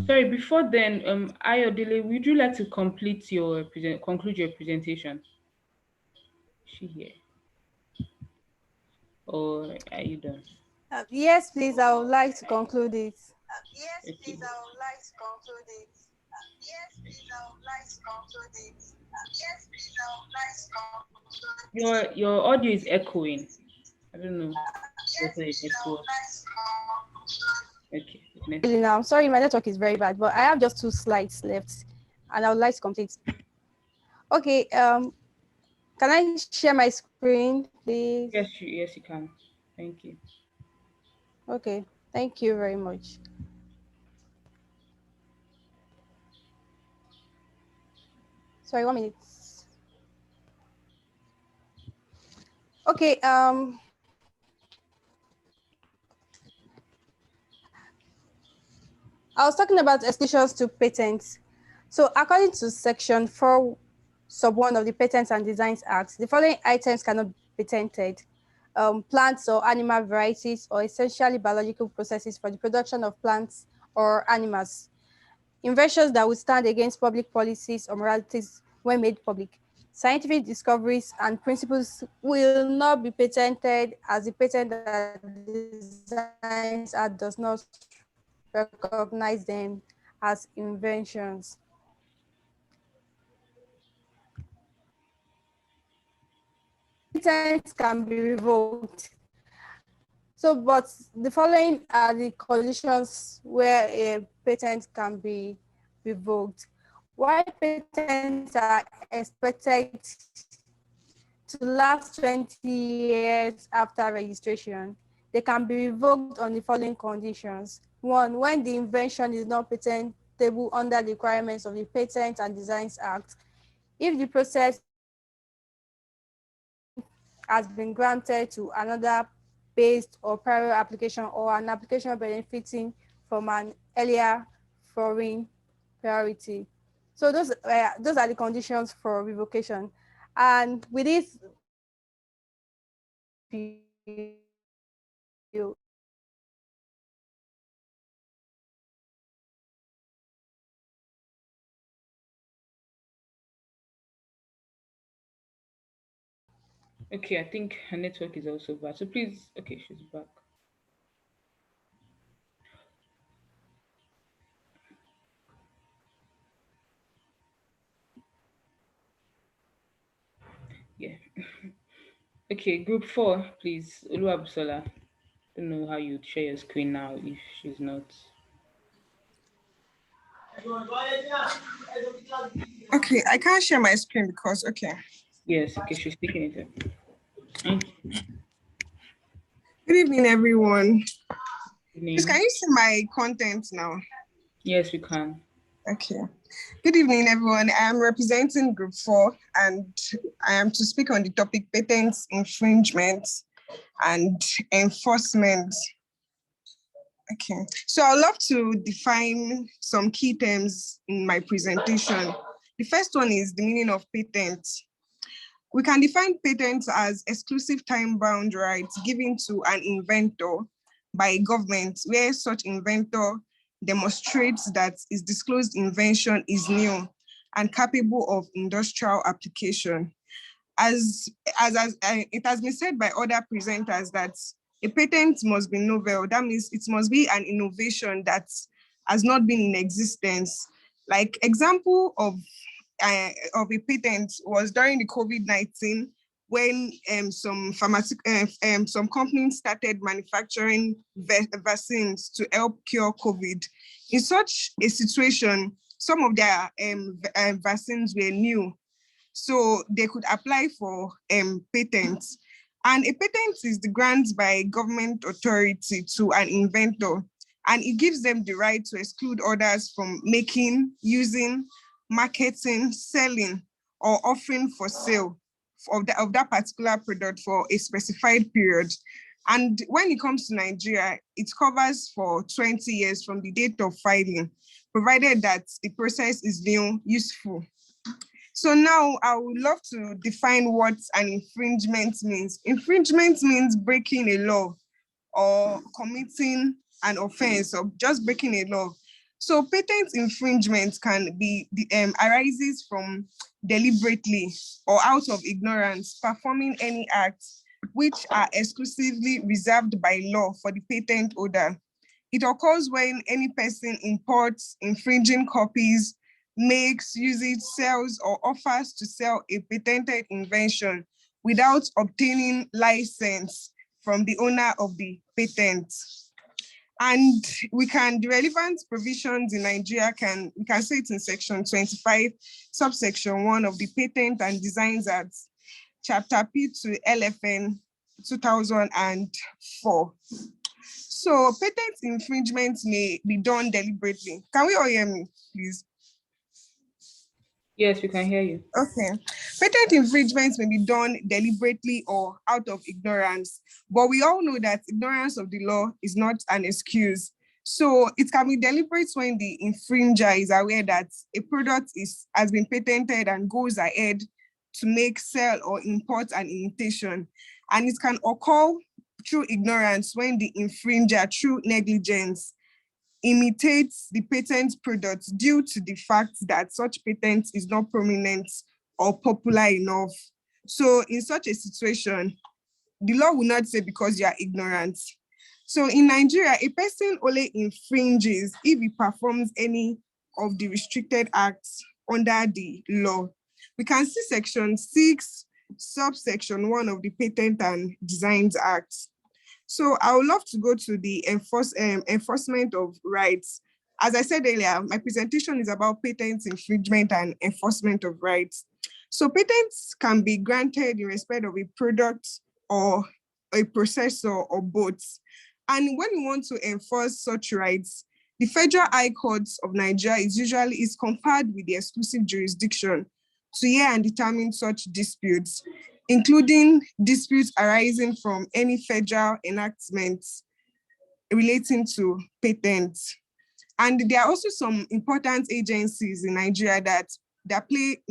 Sorry, before then, Ayodele, would you like to conclude your presentation? Is she here? Or are you done? Yes, please, I would like to conclude it. Yes, please, I would like to conclude it. Yes, please, I would like to conclude it. Yes, please, I would like to conclude. Your audio is echoing. I don't know. Yes, please, I would like to conclude. Okay. Now, sorry, my network is very bad, but I have just 2 slides left, and I would like to complete. Okay. Can I share my screen, please? Yes, you can. Thank you. Okay. Thank you very much. Sorry, 1 minute. Okay. I was talking about exclusions to patents. So according to section 4, sub 1 of the Patents and Designs Act, the following items cannot be patented: plants or animal varieties or essentially biological processes for the production of plants or animals, inventions that would stand against public policies or moralities when made public, scientific discoveries and principles will not be patented, as the Patent and Designs Act does not recognize them as inventions. Patents can be revoked. So, but the following are the conditions where a patent can be revoked. While patents are expected to last 20 years after registration, they can be revoked on the following conditions. 1, when the invention is not patentable under the requirements of the Patent and Designs Act, if the process has been granted to another based or prior application, or an application benefiting from an earlier foreign priority. So those are the conditions for revocation. And with this, Okay, I think her network is also bad. So please, okay, she's back. Yeah. Okay, group 4, please. Oluwabusola. Don't know how you'd share your screen now if she's not. Okay, I can't share my screen because, okay. Yes, okay, she's taking it up. Thank you. Good evening, everyone. Please, Evening. can you see my content now? Yes, we can. Okay. Good evening, everyone. I am representing Group 4, and I am to speak on the topic patents, infringement, and enforcement. Okay. So I'd love to define some key terms in my presentation. The first one is the meaning of patent. We can define patents as exclusive time-bound rights given to an inventor by a government where such inventor demonstrates that his disclosed invention is new and capable of industrial application. As it has been said by other presenters that a patent must be novel. That means it must be an innovation that has not been in existence. Like example of a patent was during the COVID-19 when some companies started manufacturing vaccines to help cure COVID. In such a situation, some of their vaccines were new, so they could apply for patents. And a patent is the grant by a government authority to an inventor, and it gives them the right to exclude others from making, using, marketing, selling, or offering for sale of that particular product for a specified period. And when it comes to Nigeria, it covers for 20 years from the date of filing, provided that the process is new, useful. So now I would love to define what an infringement means. Infringement means breaking a law or committing an offense or just breaking a law. So patent infringement can be arises from deliberately or out of ignorance performing any acts which are exclusively reserved by law for the patent holder. It occurs when any person imports infringing copies, makes, uses, sells, or offers to sell a patented invention without obtaining license from the owner of the patent. And the relevant provisions in Nigeria we can say it in section 25, subsection 1 of the Patent and Designs Act, chapter P to LFN 2004. So patent infringement may be done deliberately. Can we all hear me, please? Yes, we can hear you. Okay. Patent infringements may be done deliberately or out of ignorance, but we all know that ignorance of the law is not an excuse. So it can be deliberate when the infringer is aware that a product has been patented and goes ahead to make, sell, or import an imitation. And it can occur through ignorance when the infringer, through negligence, imitates the patent product due to the fact that such patent is not prominent or popular enough. So in such a situation, the law will not say because you are ignorant. So in Nigeria, a person only infringes if he performs any of the restricted acts under the law. We can see section 6, subsection 1 of the Patent and Designs Act. So I would love to go to the enforcement of rights. As I said earlier, my presentation is about patents, infringement, and enforcement of rights. So patents can be granted in respect of a product or a processor or both. And when we want to enforce such rights, the Federal High Court of Nigeria is conferred with the exclusive jurisdiction to hear and determine such disputes, including disputes arising from any federal enactments relating to patents. And there are also some important agencies in Nigeria that play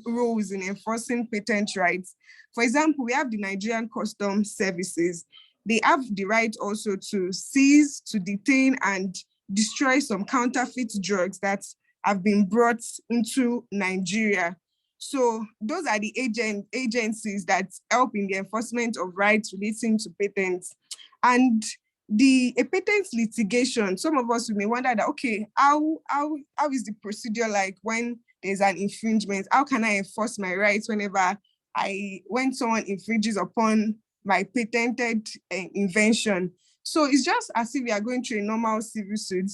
roles in enforcing patent rights. For example, we have the Nigerian Customs Services. They have the right also to seize, to detain, and destroy some counterfeit drugs that have been brought into Nigeria. So those are the agencies that help in the enforcement of rights relating to patents. And a patent litigation, some of us may wonder that, okay, how is the procedure like when there's an infringement? How can I enforce my rights whenever when someone infringes upon my patented invention. So it's just as if we are going through a normal civil suit,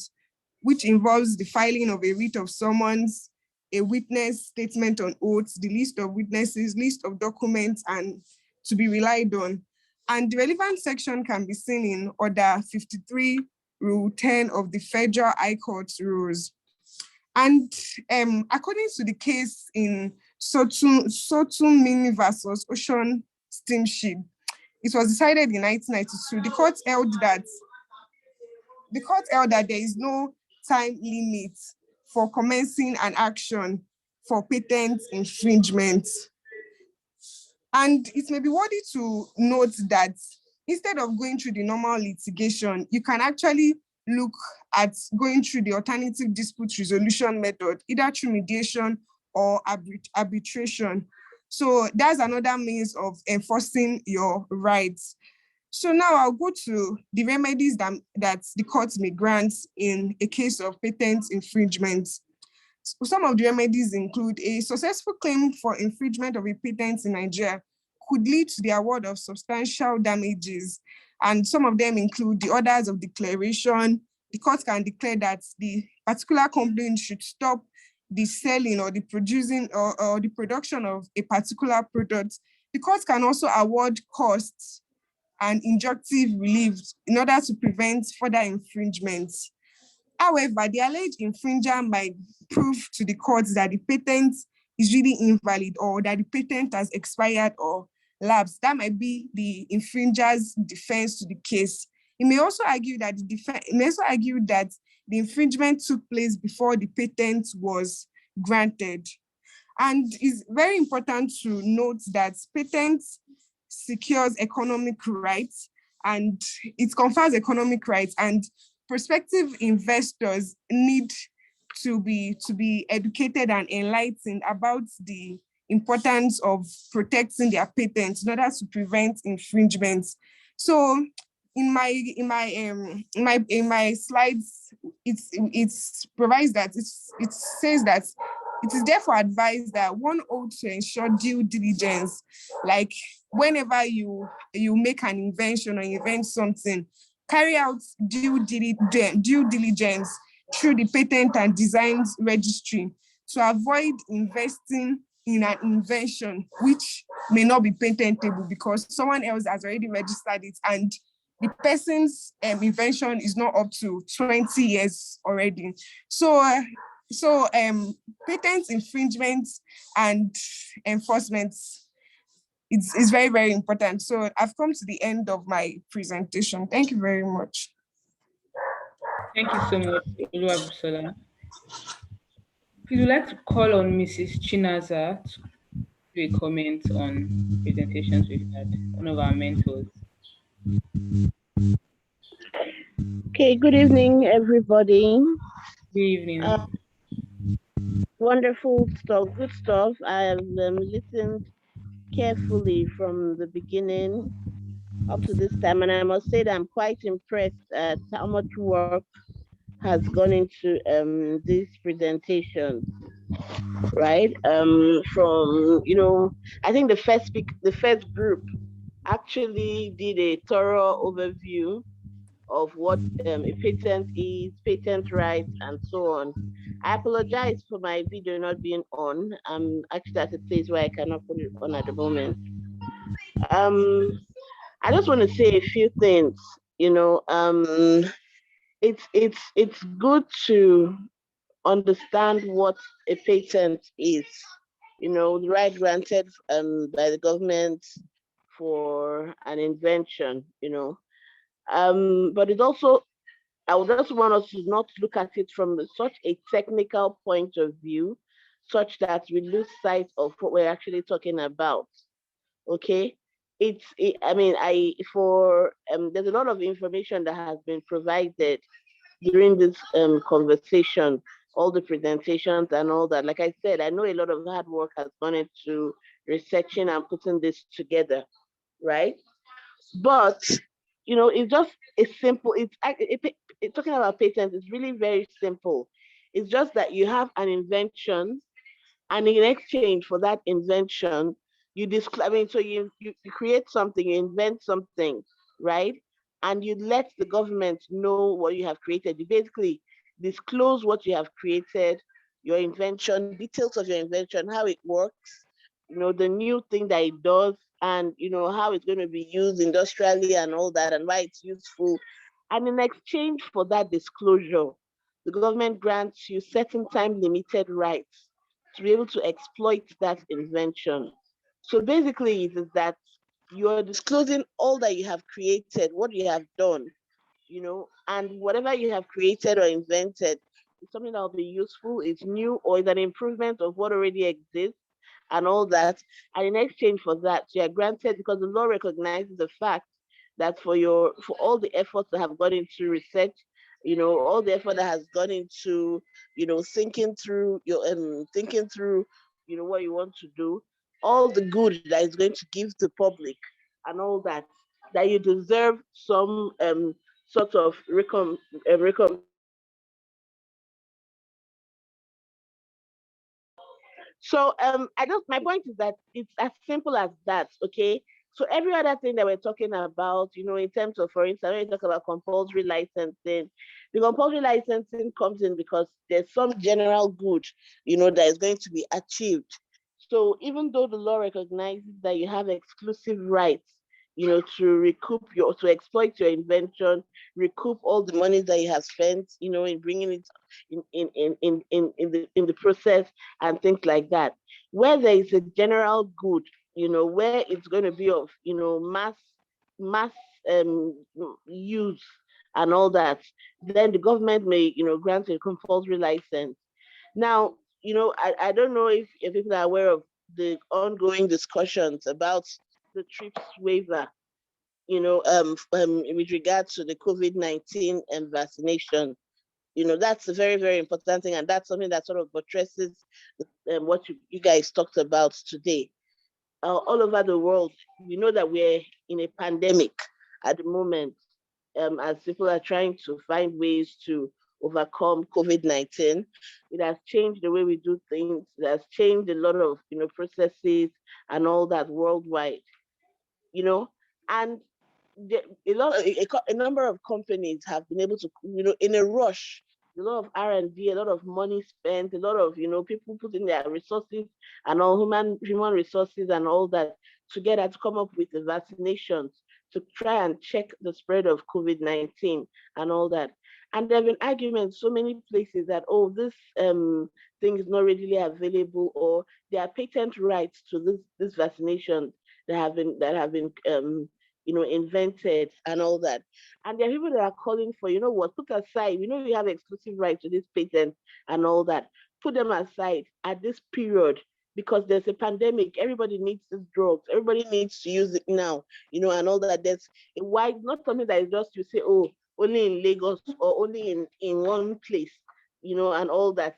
which involves the filing of a writ of summons, a witness statement on oath, the list of witnesses, list of documents, and to be relied on. And the relevant section can be seen in Order 53, Rule 10 of the Federal High Court's rules. And according to the case in Sotum Mini versus Ocean Steamship, it was decided in 1992. The court held that there is no time limit for commencing an action for patent infringement. And it may be worthy to note that instead of going through the normal litigation, you can actually look at going through the alternative dispute resolution method, either through mediation or arbitration. So that's another means of enforcing your rights. So now I'll go to the remedies that the courts may grant in a case of patent infringement. Some of the remedies include a successful claim for infringement of a patent in Nigeria could lead to the award of substantial damages. And some of them include the orders of declaration. The court can declare that the particular company should stop the selling or the producing or the production of a particular product. The court can also award costs and injunctive relief in order to prevent further infringements. However, the alleged infringer might prove to the courts that the patent is really invalid or that the patent has expired or lapsed. That might be the infringer's defense to the case. It may also argue that the infringement took place before the patent was granted. And it's very important to note that patent secures economic rights and it confers economic rights, and prospective investors need to be educated and enlightened about the importance of protecting their patents in order to prevent infringements. So in my slides, it provides that it says that it is therefore advised that one ought to ensure due diligence, like whenever you make an invention or invent something, carry out due diligence through the patent and designs registry to avoid investing in an invention which may not be patentable because someone else has already registered it and the person's invention is not up to 20 years already. So patent infringement and enforcement is very, very important. So I've come to the end of my presentation. Thank you very much. Thank you so much, Oluwabusola. Please, would like to call on Mrs. Chinaza to do a comment on presentations we've had, one of our mentors. Okay, good evening, everybody. Good evening. Wonderful stuff, good stuff. I have listened carefully from the beginning up to this time, and I must say that I'm quite impressed at how much work has gone into this presentation. Right? From I think the first group actually did a thorough overview of what a patent is, patent rights, and so on. I apologize for my video not being on. I'm actually at a place where I cannot put it on at the moment. I just want to say a few things. It's good to understand what a patent is. The right granted by the government for an invention. But it's also, I would also want us to not look at it from such a technical point of view, such that we lose sight of what we're actually talking about. Okay, there's a lot of information that has been provided during this conversation, all the presentations and all that. Like I said, I know a lot of hard work has gone into researching and putting this together, right? But it's just a simple, it's talking about patents, it's really very simple. It's just that you have an invention, and in exchange for that invention, you disclose, I mean, so you create something, you invent something, right? And you let the government know what you have created. You basically disclose what you have created, your invention, details of your invention, how it works, the new thing that it does, and how it's going to be used industrially and all that, and why it's useful. And in exchange for that disclosure, the government grants you certain time limited rights to be able to exploit that invention. So basically, it is that you're disclosing all that you have created, what you have done, and whatever you have created or invented is something that will be useful, it's new, or is an improvement of what already exists, and all that. And in exchange for that, you are granted, because the law recognizes the fact that for all the efforts that have gone into research, all the effort that has gone into, thinking through, what you want to do, all the good that is going to give to public and all that you deserve some sort of recompense. So I just my point is that it's as simple as that, okay? So every other thing that we're talking about, in terms of, for instance, when you talk about compulsory licensing, the compulsory licensing comes in because there's some general good, that is going to be achieved. So even though the law recognizes that you have exclusive rights, to exploit your invention, recoup all the money that you have spent, in bringing it in the process and things like that. Where there is a general good, where it's going to be of, mass um, use and all that, then the government may, grant a compulsory license. Now, I don't know if people are aware of the ongoing discussions about the TRIPS waiver, with regard to the COVID-19 vaccination. That's a very, very important thing. And that's something that sort of buttresses what you guys talked about today. All over the world, we know that we're in a pandemic at the moment, as people are trying to find ways to overcome COVID-19. It has changed the way we do things. It has changed a lot of, processes and all that worldwide, you know, and a number of companies have been able to, in a rush, a lot of R&D, a lot of money spent, a lot of, people putting their resources and all human resources and all that together to come up with the vaccinations to try and check the spread of COVID-19 and all that. And there have been arguments so many places that, oh, this thing is not readily available, or there are patent rights to this vaccination that have been invented and all that. And there are people that are calling for, put aside, you have exclusive right to this patent and all that. Put them aside at this period, because there's a pandemic. Everybody needs this drugs. Everybody needs to use it now, and all that. There's a wide, not something that is just you say, oh, only in Lagos or only in one place, and all that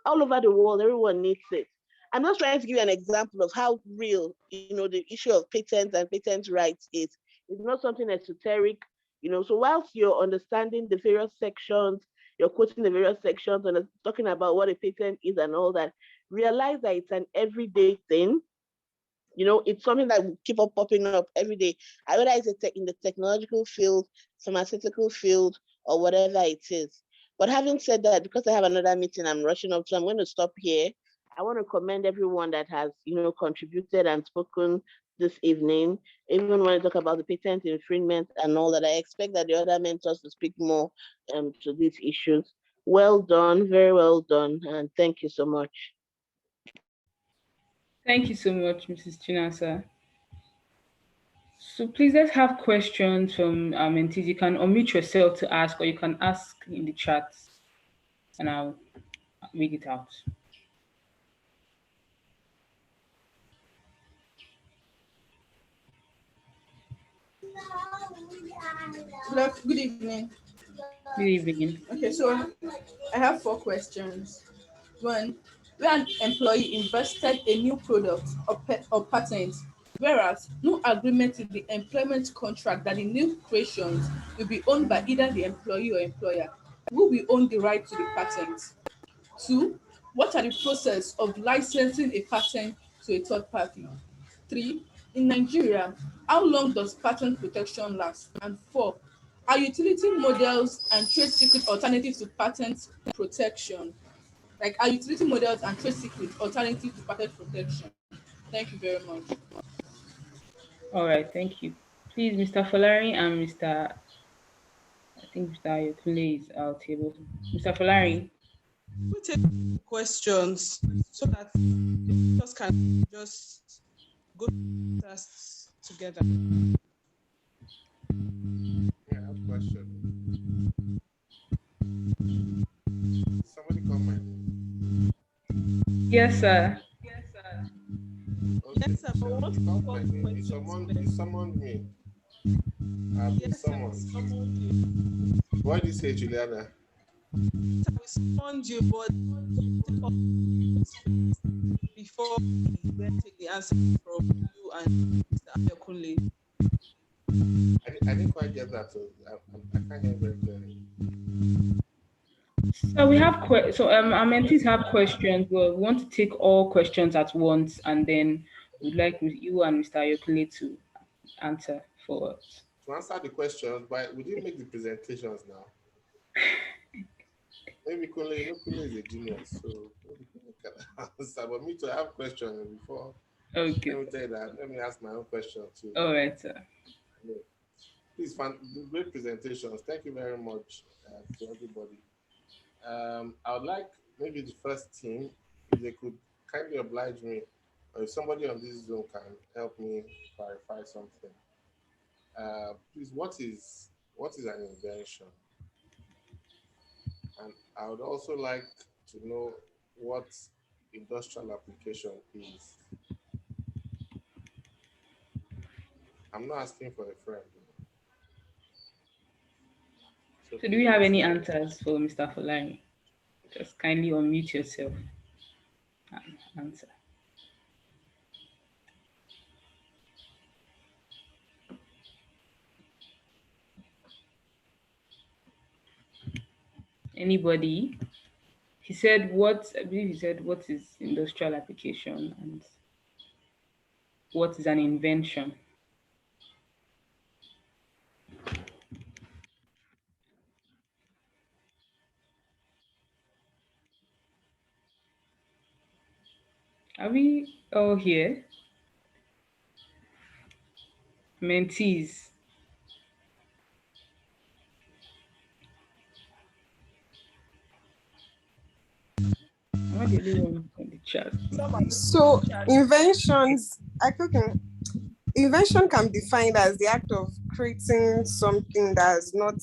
all over the world, everyone needs it. I'm just trying to give you an example of how real, the issue of patents and patent rights is. It's not something esoteric, So whilst you're understanding the various sections, you're quoting the various sections and talking about what a patent is and all that, realize that it's an everyday thing. It's something that will keep on popping up every day. Whether it's in the technological field, pharmaceutical field, or whatever it is. But having said that, because I have another meeting I'm rushing up to, I'm going to stop here. I want to commend everyone that has, contributed and spoken this evening. Even when I talk about the patent infringement and all that, I expect that the other mentors to speak more to these issues. Well done, very well done, and thank you so much. Thank you so much, Mrs. Chinasa. So please, let's have questions from our mentees. You can unmute yourself to ask, or you can ask in the chat, and I'll read it out. Good evening. Good evening. Okay, so I have 4 questions. One, where an employee invested a new product or patent, whereas no agreement in the employment contract that the new creations will be owned by either the employee or employer, who will own the right to the patent? Two, what are the process of licensing a patent to a third party? 3. In Nigeria, how long does patent protection last? And 4. Are utility models and trade secret alternatives to patent protection? Like, are utility models and trade secret alternatives to patent protection? Thank you very much. All right, thank you. Please, Mr. Folari and I think Mr. Ayokunle is our table. Mr. Folari. We take questions so that we just can just go through tasks together. Yeah, I have a question. Somebody comment. Yes, sir. Okay. Yes, sir, but what You summoned me. I've been yes, sir, we summoned. summoned you. What did you say, Juliana? Sir, we summoned you, but before we then take the answer from you and Mr. Ayokunle. I didn't quite get that. So I can't hear very clearly. So we have our mentees have questions. We want to take all questions at once, and then we'd like you and Mr. Ayokunle to answer for us. To answer the questions, but we didn't make the presentations now. Maybe Kunle is a genius, so maybe Kunle can answer. But me to have questions before. Okay. Let me tell you that. Let me ask my own question too. All right, sir. Please, great presentations. Thank you very much to everybody. I would like maybe the first team, if they could kindly oblige me, or if somebody on this Zoom can help me clarify something. Please, what is an invention? And I would also like to know what industrial application is. I'm not asking for a friend. So do you have any answers for Mr. Folari? Just kindly unmute yourself and answer. Anybody? He said I believe he said what is industrial application and what is an invention? Are we all here? Mentees. Am I the only one on the chat? So invention can be defined as the act of creating something that has not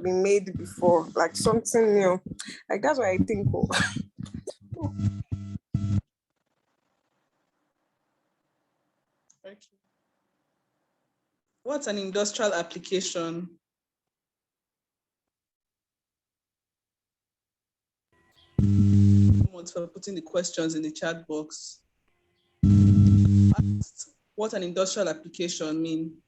been made before, like something new. Like that's what I think. Okay. What's an industrial application? For putting the questions in the chat box. Asked what an industrial application mean.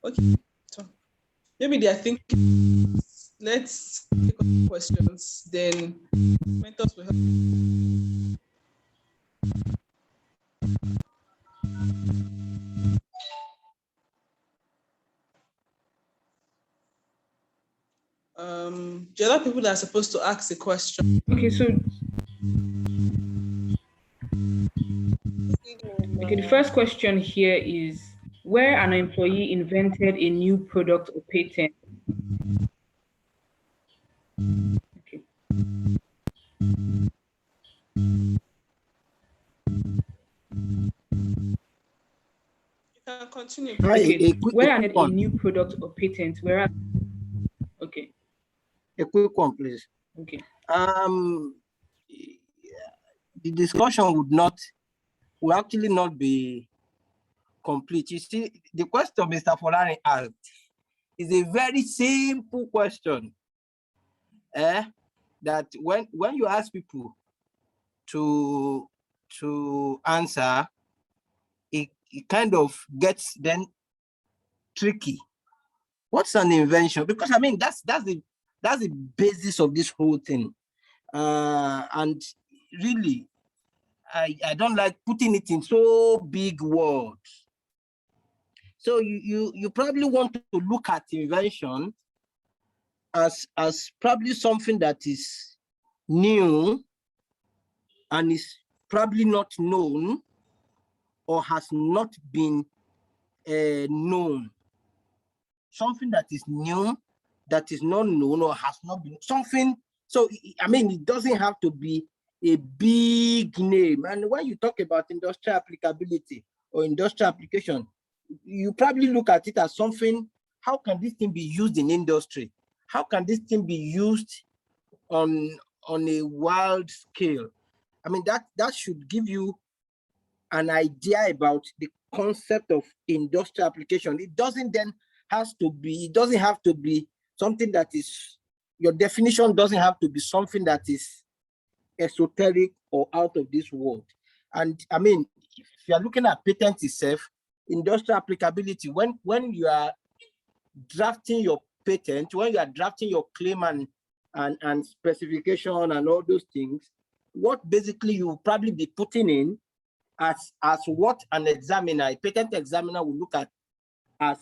Okay, so maybe they are thinking, let's take up questions, then mentors will help. The other people that are supposed to ask the question. Okay, so the first question here is where an employee invented a new product or patent. Okay. You can continue. Okay. Where a new product or patent, where okay. A quick one, please. Okay. The discussion will actually not be complete. You see, the question Mr. Folari asked is a very simple question. That when you ask people to answer, it kind of gets then tricky. What's an invention? Because I mean that's the That's the basis of this whole thing. And really, I don't like putting it in so big words. So you probably want to look at invention as probably something that is new and is probably not known or has not been known. Something that is new, that is not known or has not been something. So, I mean, it doesn't have to be a big name. And when you talk about industrial applicability or industrial application, you probably look at it as something, how can this thing be used in industry? How can this thing be used on a wild scale? I mean, that should give you an idea about the concept of industrial application. It doesn't have to be something that is, your definition doesn't have to be something that is esoteric or out of this world. And I mean, if you are looking at patent itself, industrial applicability, when you are drafting your patent, when you are drafting your claim and specification and all those things, what basically you will probably be putting in as what an examiner, a patent examiner will look at as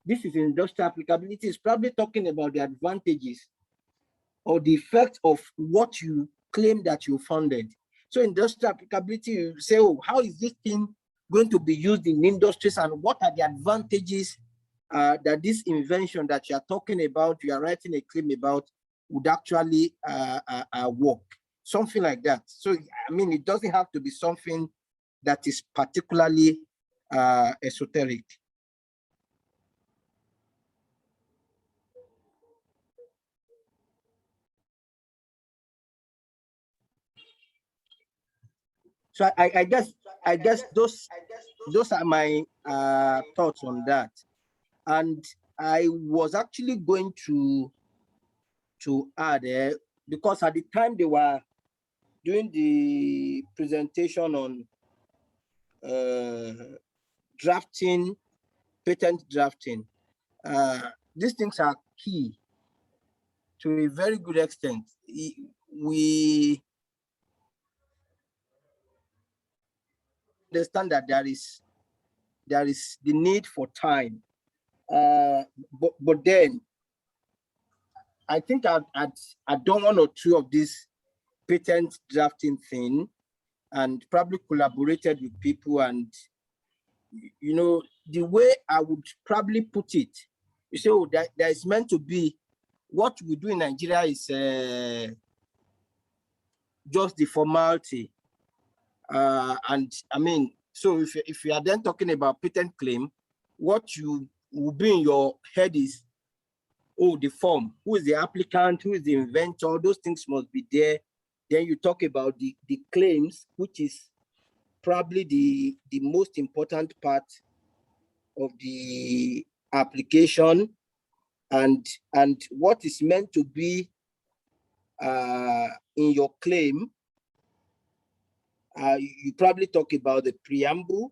this is industrial applicability, is probably talking about the advantages or the effect of what you claim that you funded. So industrial applicability, you say, oh, how is this thing going to be used in industries and what are the advantages that this invention that you are talking about, you are writing a claim about, would actually work, something like that. So, I mean, it doesn't have to be something that is particularly esoteric. So I guess those are my thoughts on that. And I was actually going to add because at the time they were doing the presentation on drafting, patent drafting, these things are key to a very good extent. We understand that there is the need for time, but then I think I've done one or two of these patent drafting thing and probably collaborated with people, and you know, the way I would probably put it, you say, oh, there is meant to be, what we do in Nigeria is just the formality. And I mean, so if you are then talking about patent claim, what you will be in your head is, oh, the form, who is the applicant, who is the inventor, those things must be there. Then you talk about the claims, which is probably the most important part of the application, and what is meant to be in your claim. You probably talk about the preamble.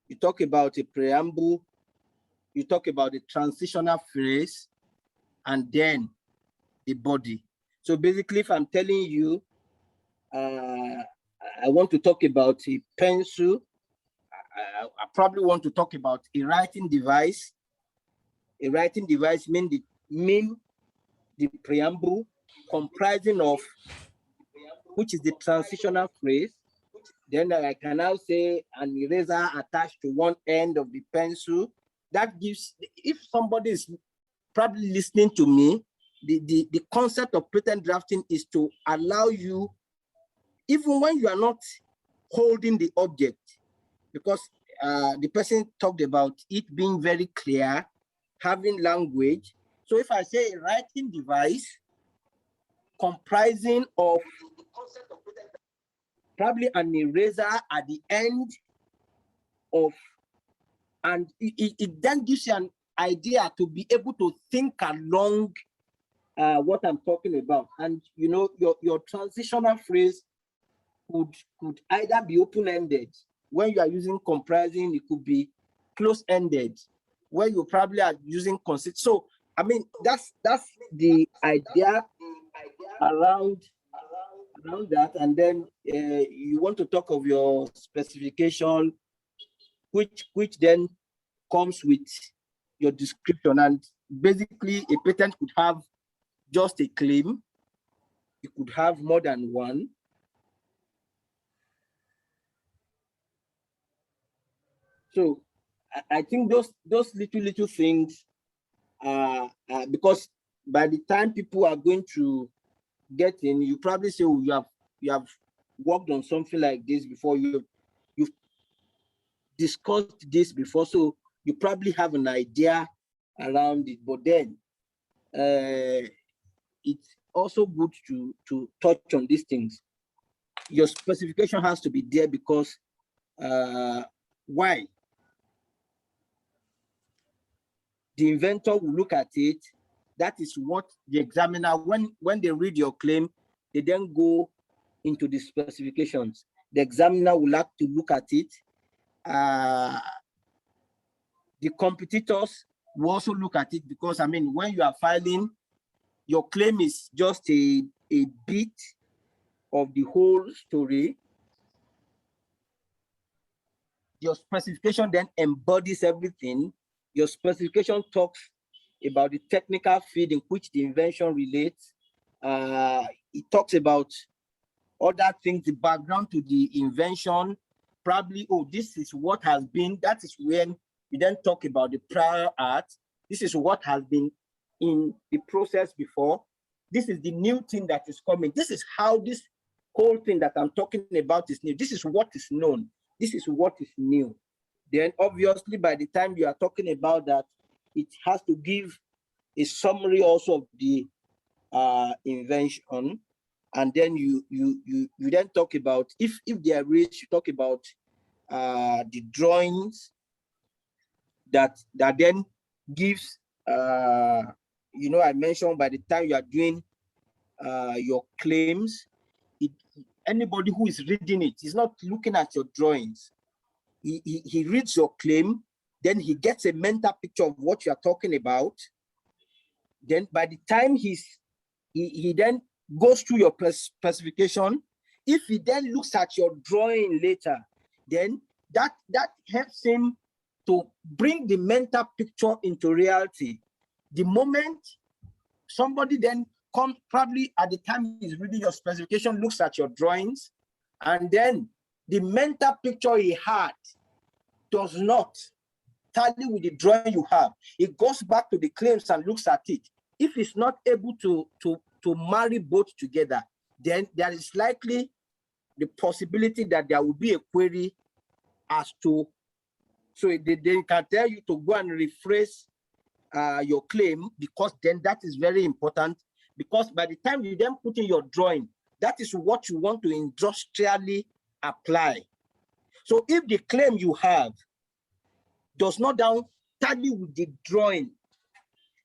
You talk about a preamble, you talk about the transitional phrase, and then the body. So basically, if I'm telling you, I want to talk about a pencil, I probably want to talk about a writing device. A writing device mean the preamble, comprising of, which is the transitional phrase. Then I can now say an eraser attached to one end of the pencil. That gives, if somebody is probably listening to me, the concept of patent drafting is to allow you, even when you are not holding the object, because the person talked about it being very clear, having language. So if I say a writing device comprising of probably an eraser at the end of, and it then gives you an idea to be able to think along what I'm talking about. And you know, your transitional phrase could either be open-ended. When you are using comprising, it could be close-ended, where you probably are using consist. So, I mean, that's the idea around that. And then you want to talk of your specification, which then comes with your description. And basically, a patent could have just a claim. You could have more than one. So I think those little things are because by the time people are going to get in, you probably say, oh, you have worked on something like this before, you've discussed this before, so you probably have an idea around it. But then it's also good to touch on these things. Your specification has to be there because why? The inventor will look at it. That is what the examiner, when they read your claim, they then go into the specifications. The examiner will have to look at it. The competitors will also look at it because, I mean, when you are filing, your claim is just a bit of the whole story. Your specification then embodies everything. Your specification talks about the technical field in which the invention relates. It talks about other things, the background to the invention. Probably, oh, this is what has been, that is when we then talk about the prior art. This is what has been in the process before. This is the new thing that is coming. This is how this whole thing that I'm talking about is new. This is what is known. This is what is new. Then obviously by the time you are talking about that, it has to give a summary also of the invention. And then you then talk about, if there is, you talk about the drawings that then gives, you know, I mentioned by the time you are doing your claims, anybody who is reading it is not looking at your drawings. He reads your claim, then he gets a mental picture of what you are talking about. Then by the time he then goes through your specification, if he then looks at your drawing later, then that helps him to bring the mental picture into reality. The moment somebody then comes, probably at the time he's reading your specification, looks at your drawings, and then the mental picture he had does not tally with the drawing you have. It goes back to the claims and looks at it. If it's not able to marry both together, then there is likely the possibility that there will be a query as to, so they can tell you to go and rephrase your claim, because then that is very important, because by the time you then put in your drawing, that is what you want to industrially apply. So if the claim you have does not down tally with the drawing,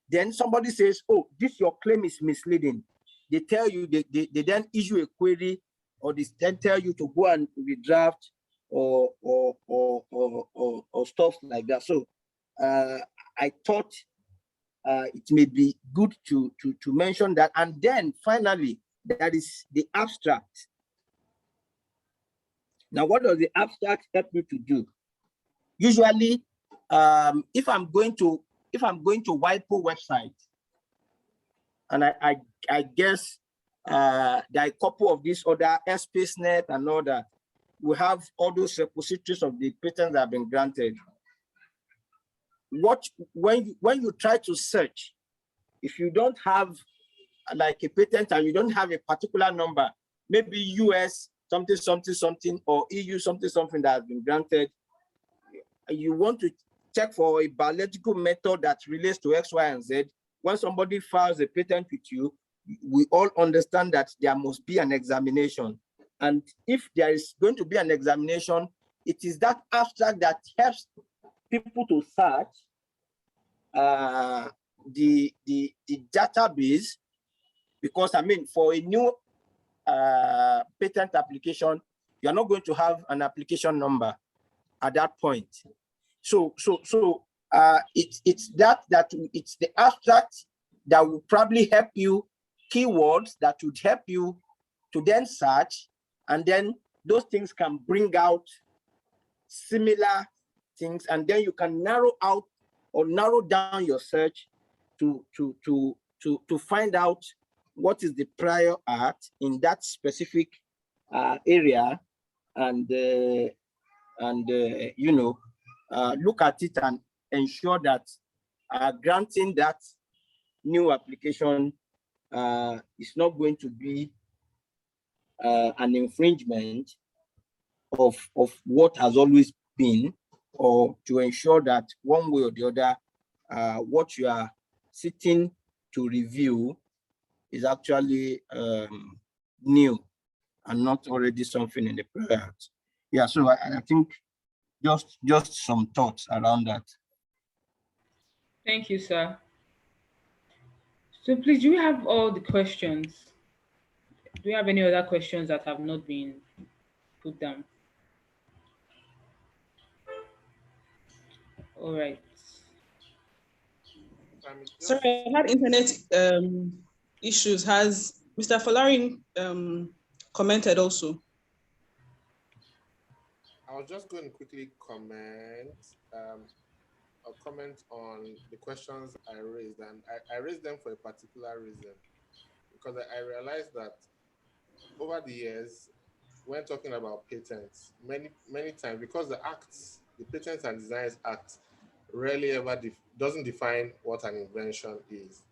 then somebody says, oh, this your claim is misleading. They tell you, they then issue a query, or they then tell you to go and redraft or stuff like that. So I thought it may be good to mention that. And then finally, that is the abstract. Now, what does the abstract help you to do? Usually, if I'm going to JIIPCC website, and I guess there are a couple of these other SpaceNet and all that, we have all those repositories of the patents that have been granted. When you try to search, if you don't have like a patent and you don't have a particular number, maybe US something something something or EU something something that has been granted, you want to check for a biological method that relates to X, Y, and Z. When somebody files a patent with you, we all understand that there must be an examination. And if there is going to be an examination, it is that abstract that helps people to search the database, because I mean, for a new patent application, you're not going to have an application number at that point. It's it's the abstract that will probably help you, keywords that would help you to then search, and then those things can bring out similar things, and then you can narrow out or narrow down your search to find out what is the prior art in that specific area, and look at it and ensure that granting that new application is not going to be an infringement of what has always been, or to ensure that one way or the other, what you are sitting to review is actually new and not already something in the prior art. Yeah, so I think just some thoughts around that. Thank you, sir. So please, do we have all the questions? Do we have any other questions that have not been put down? All right. Sorry, I had internet issues. Has Mr. Folarin commented also? I was just going to quickly comment on the questions I raised, and I raised them for a particular reason, because I realized that over the years, when talking about patents, many times, because the Patents and Designs Act rarely ever doesn't define what an invention is.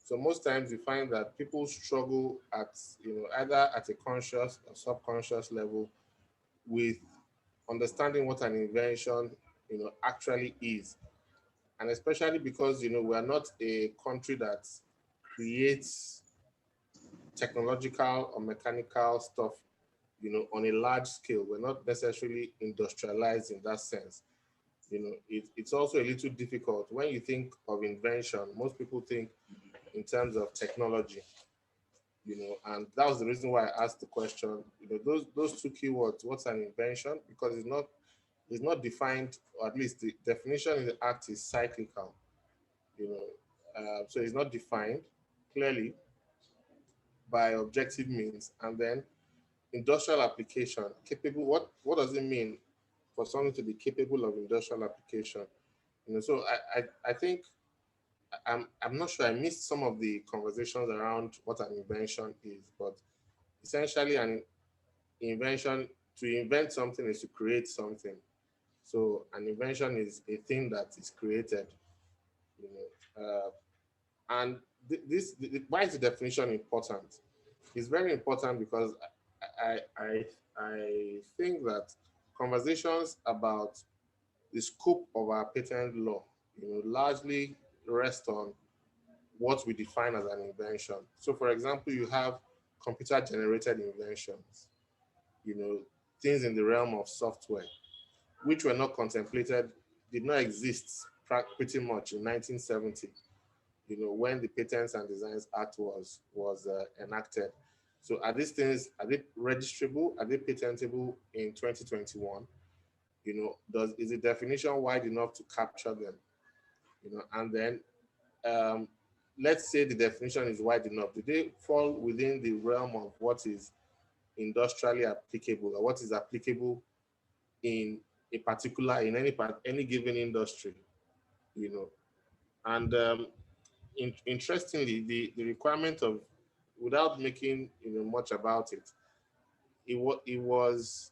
So most times you find that people struggle at, either at a conscious or subconscious level with understanding what an invention, actually is. And especially because, we are not a country that creates technological or mechanical stuff, on a large scale. We're not necessarily industrialized in that sense. It's also a little difficult. When you think of invention, most people think in terms of technology, and that was the reason why I asked the question, those two keywords, what's an invention? Because it's not defined, or at least the definition in the act is cyclical, so it's not defined clearly by objective means. And then industrial application, capable, what does it mean for something to be capable of industrial application? So I think I'm not sure, I missed some of the conversations around what an invention is, but essentially an invention, to invent something is to create something. So an invention is a thing that is created, and why is the definition important? It's very important because I think that conversations about the scope of our patent law, largely rest on what we define as an invention. So for example, you have computer-generated inventions, things in the realm of software, which were not contemplated, did not exist pretty much in 1970, when the Patents and Designs Act was enacted. So are these things, are they registrable? Are they patentable in 2021? Is the definition wide enough to capture them? And then let's say the definition is wide enough. Do they fall within the realm of what is industrially applicable, or what is applicable in a particular, in any given industry? And interestingly, the requirement of, without making much about it, it was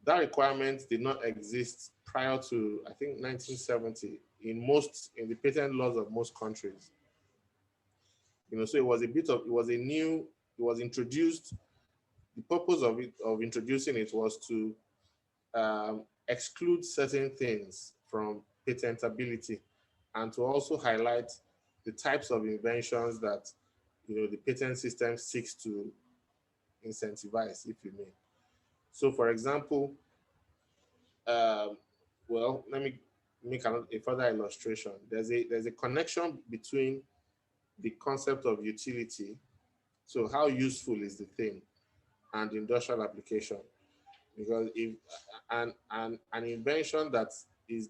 that requirement did not exist prior to, I think, 1970 in the patent laws of most countries. So it was it was introduced. The purpose of introducing it was to exclude certain things from patentability, and to also highlight the types of inventions that the patent system seeks to incentivize, if you may. So, for example, well, let me make a further illustration. There's a connection between the concept of utility, so how useful is the thing, and industrial application. Because if an invention that does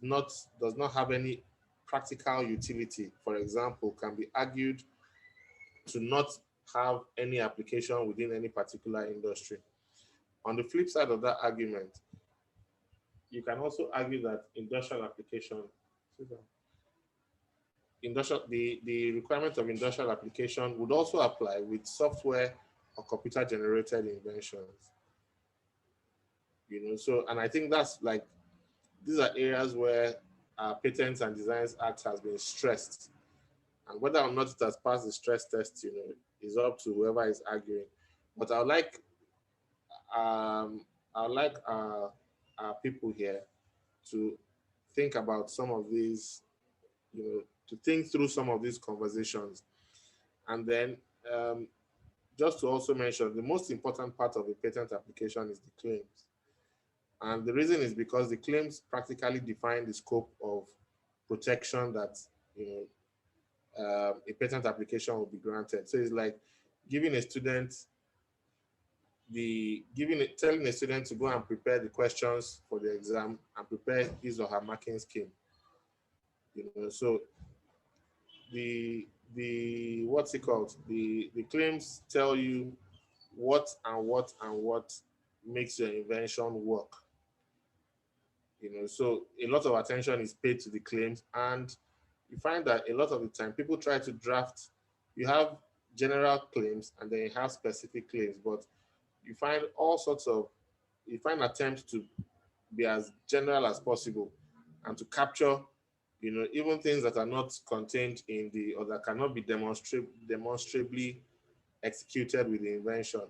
not have any practical utility, for example, can be argued to not have any application within any particular industry. On the flip side of that argument, you can also argue that the requirement of industrial application would also apply with software or computer generated inventions. So, and I think that's like, these are areas where our Patents and Designs Act has been stressed. And whether or not it has passed the stress test, is up to whoever is arguing. But I would like our people here to think about some of these, to think through some of these conversations. And then just to also mention, the most important part of a patent application is the claims. And the reason is because the claims practically define the scope of protection that a patent application will be granted. So it's like telling a student to go and prepare the questions for the exam and prepare his or her marking scheme. So the what's it called? The claims tell you what makes your invention work. So a lot of attention is paid to the claims, and you find that a lot of the time people try to draft, you have general claims and then you have specific claims, but you find attempts to be as general as possible and to capture, even things that are not contained in or that cannot be demonstrably executed with the invention.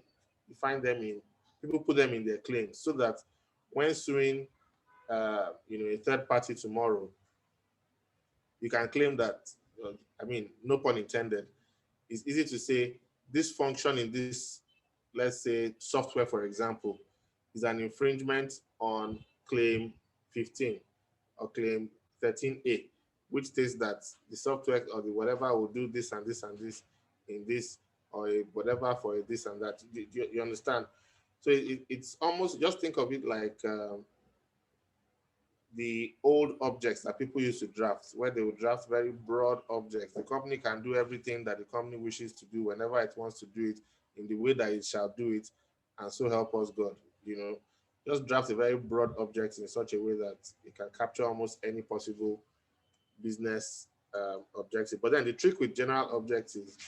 You find people put them in their claims so that when suing, a third party tomorrow, you can claim that, no pun intended, it's easy to say this function in this, let's say, software, for example, is an infringement on claim 15 or claim 13A, which states that the software or the whatever will do this and this and this in this, or whatever for this and that. You understand? So it's almost, just think of it like the old objects that people used to draft, where they would draft very broad objects. The company can do everything that the company wishes to do whenever it wants to do it in the way that it shall do it, and so help us God. Just draft a very broad object in such a way that it can capture almost any possible business objective. But then the trick with general objects is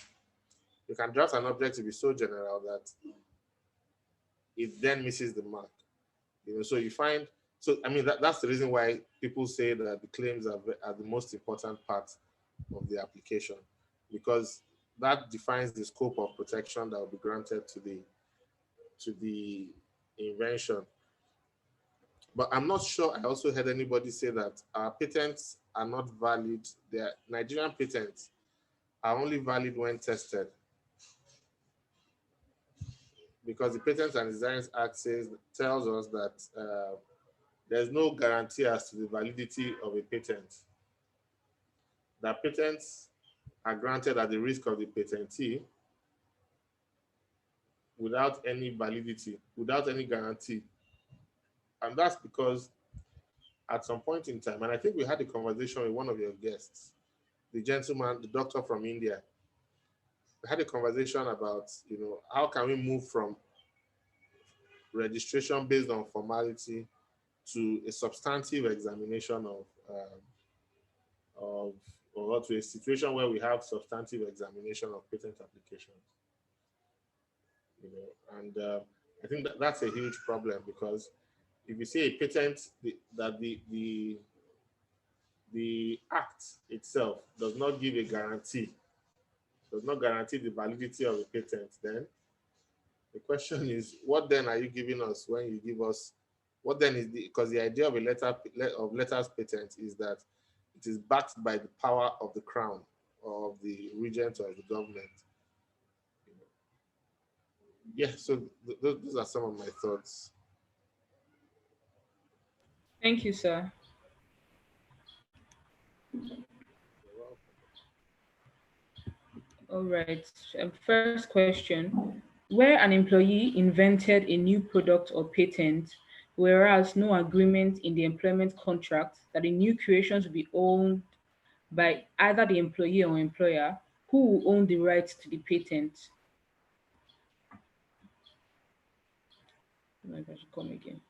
you can draft an object to be so general that it then misses the mark. So you find, that's the reason why people say that the claims are the most important part of the application, because that defines the scope of protection that will be granted to the invention. But I'm not sure I also heard anybody say that our patents are not valid. Their Nigerian patents are only valid when tested, because the Patents and Designs Act tells us that there's no guarantee as to the validity of a patent. That patents are granted at the risk of the patentee without any validity, without any guarantee. And that's because at some point in time, and I think we had a conversation with one of your guests, the gentleman, the doctor from India. We had a conversation about, how can we move from registration based on formality to a substantive examination or to a situation where we have substantive examination of patent applications. And I think that's a huge problem, because if you see a patent, the act itself does not give a guarantee, does not guarantee the validity of a patent, then the question is, what then are you giving us when you give us, what then is because the idea of a letters patent is that it is backed by the power of the crown or of the regent or the government. Yeah, so those are some of my thoughts. Thank you, sir. All right. First question. Where an employee invented a new product or patent, whereas no agreement in the employment contract that the new creations will be owned by either the employee or employer, who will own the rights to the patent. I should come again.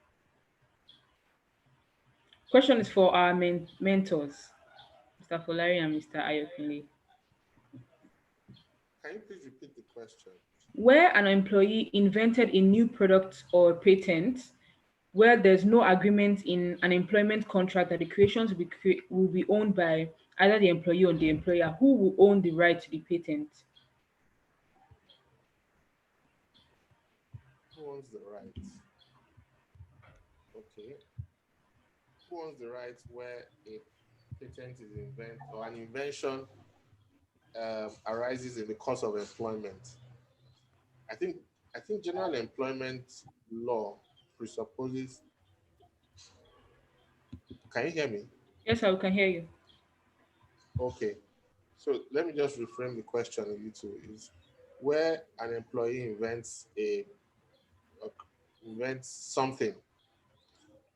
Question is for our mentors, Mr. Folari and Mr. Ayokunle. Can you please repeat the question? Where an employee invented a new product or patent, where there's no agreement in an employment contract that the creations will be owned by either the employee or the employer, who will own the right to the patent? Who owns the rights? Okay. Who owns the rights where a patent is invented or an invention arises in the course of employment? I think general employment law presupposes. Can you hear me? Yes, I can hear you. Okay. So let me just reframe the question a little. Is where an employee invents something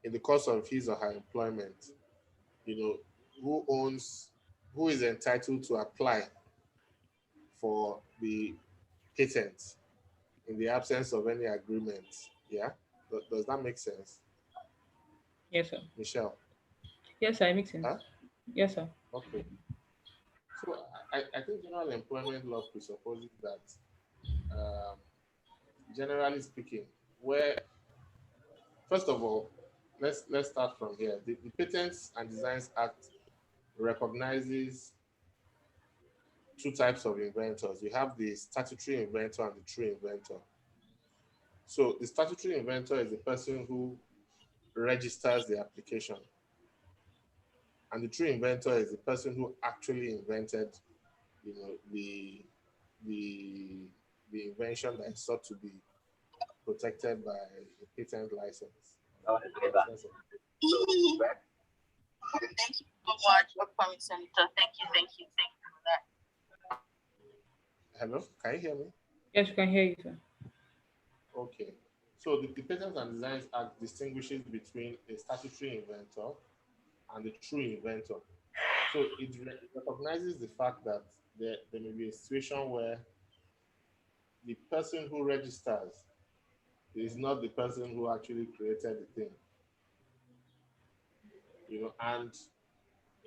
in the course of his or her employment, who is entitled to apply for the patent in the absence of any agreement? Yeah, does that make sense? Yes, sir. Michelle? Yes, sir, it makes sense. Huh? Yes, sir. Okay. So I think general employment law presupposes that, generally speaking, where, first of all, let's start from here. The Patents and Designs Act recognizes two types of inventors. You have the statutory inventor and the true inventor. So the statutory inventor is the person who registers the application, and the true inventor is the person who actually invented, the invention that is sought to be protected by a patent license. Thank you so much for coming, Senator. Thank you for that. Hello, can you hear me? Yes, we can hear you, sir. Okay. So the Patents and Designs Act distinguishes between a statutory inventor and a true inventor. So it recognizes the fact that there may be a situation where the person who registers is not the person who actually created the thing. And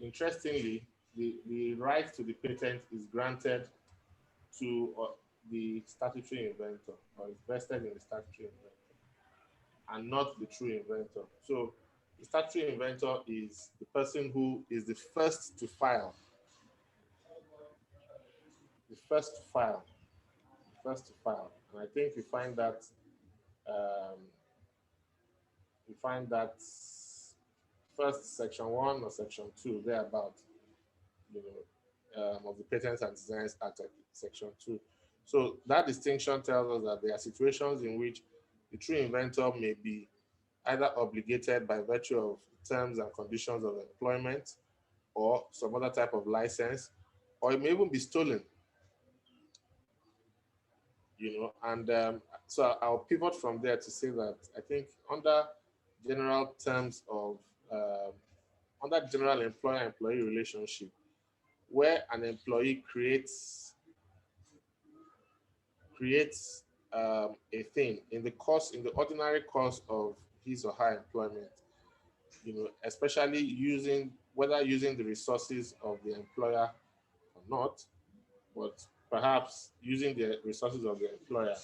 interestingly, the right to the patent is granted to the statutory inventor, or is vested in the statutory inventor, and not the true inventor. So the statutory inventor is the person who is the first to file. And I think we find that first section 1 or section 2 thereabout, of the Patents and Designs Act, section 2. So that distinction tells us that there are situations in which the true inventor may be either obligated by virtue of terms and conditions of employment or some other type of license, or it may even be stolen. And so I'll pivot from there to say that I think under general terms of under general employer-employee relationship, where an employee creates a thing in the ordinary course of his or her employment, especially using the resources of the employer or not, but perhaps using the resources of the employer,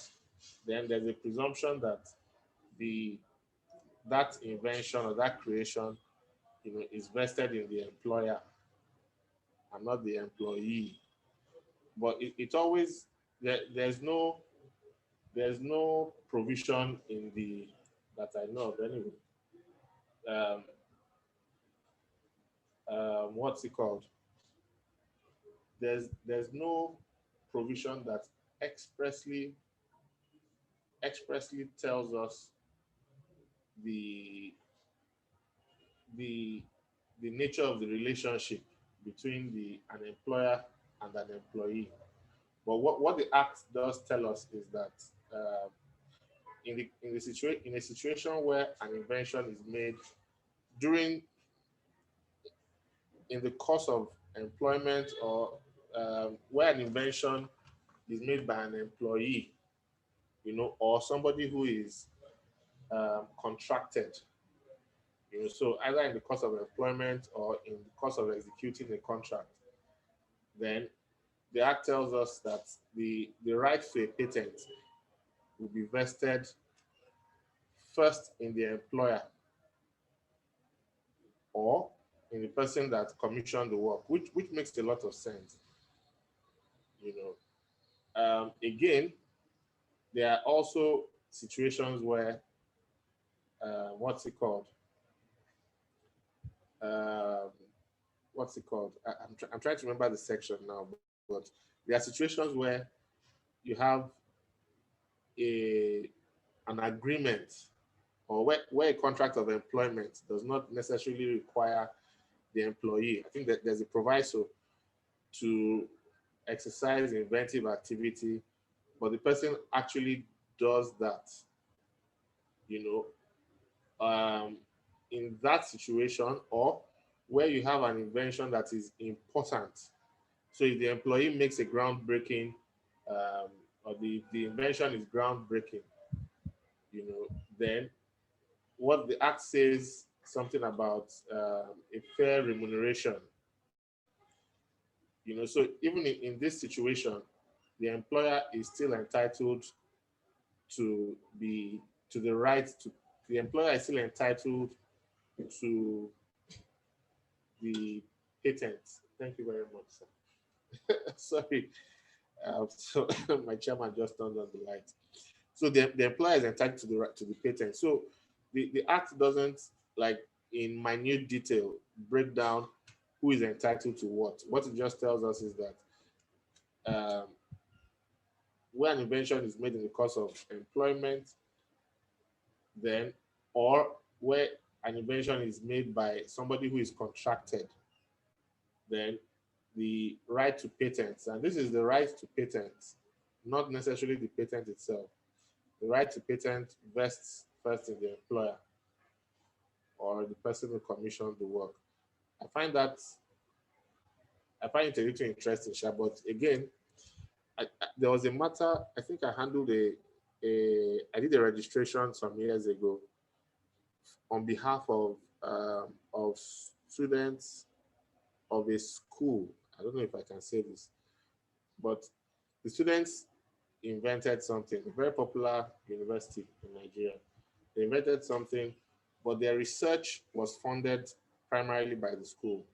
then there's a presumption that that invention or that creation, is vested in the employer and not the employee. But it always, there's no provision in that I know of anyway. What's it called? There's no provision that expressly tells us the nature of the relationship between an employer and an employee. But what the Act does tell us is that in a situation where an invention is made in the course of employment, or where an invention is made by an employee, or somebody who is contracted, so either in the course of employment or in the course of executing a contract, then the Act tells us that the right to a patent will be vested first in the employer or in the person that commissioned the work, which makes a lot of sense. Again, there are also situations where what's it called? I'm trying to remember the section now, but there are situations where you have an agreement, or where a contract of employment does not necessarily require the employee. I think that there's a proviso to exercise inventive activity, but the person actually does that. In that situation, or where you have an invention that is important. So if the employee makes a groundbreaking, or the invention is groundbreaking, then what the Act says something about a fair remuneration. So even in this situation, the employer is still entitled to the right to, the employer is still entitled to the patent. Thank you very much, sir. Sorry. So my chairman just turned on the light. So the employer is entitled to the patent. So the Act doesn't, like, in minute detail, break down who is entitled to what. What it just tells us is that where an invention is made in the course of employment, then, or where an invention is made by somebody who is contracted, then the right to patents, and this is the right to patents, not necessarily the patent itself. The right to patent vests first in the employer or the person who commissioned the work. I find it a little interesting, but again, there was a matter, I think I handled I did a registration some years ago on behalf of students of a school. I don't know if I can say this, but the students invented something, a very popular university in Nigeria. They invented something, but their research was funded primarily by the school.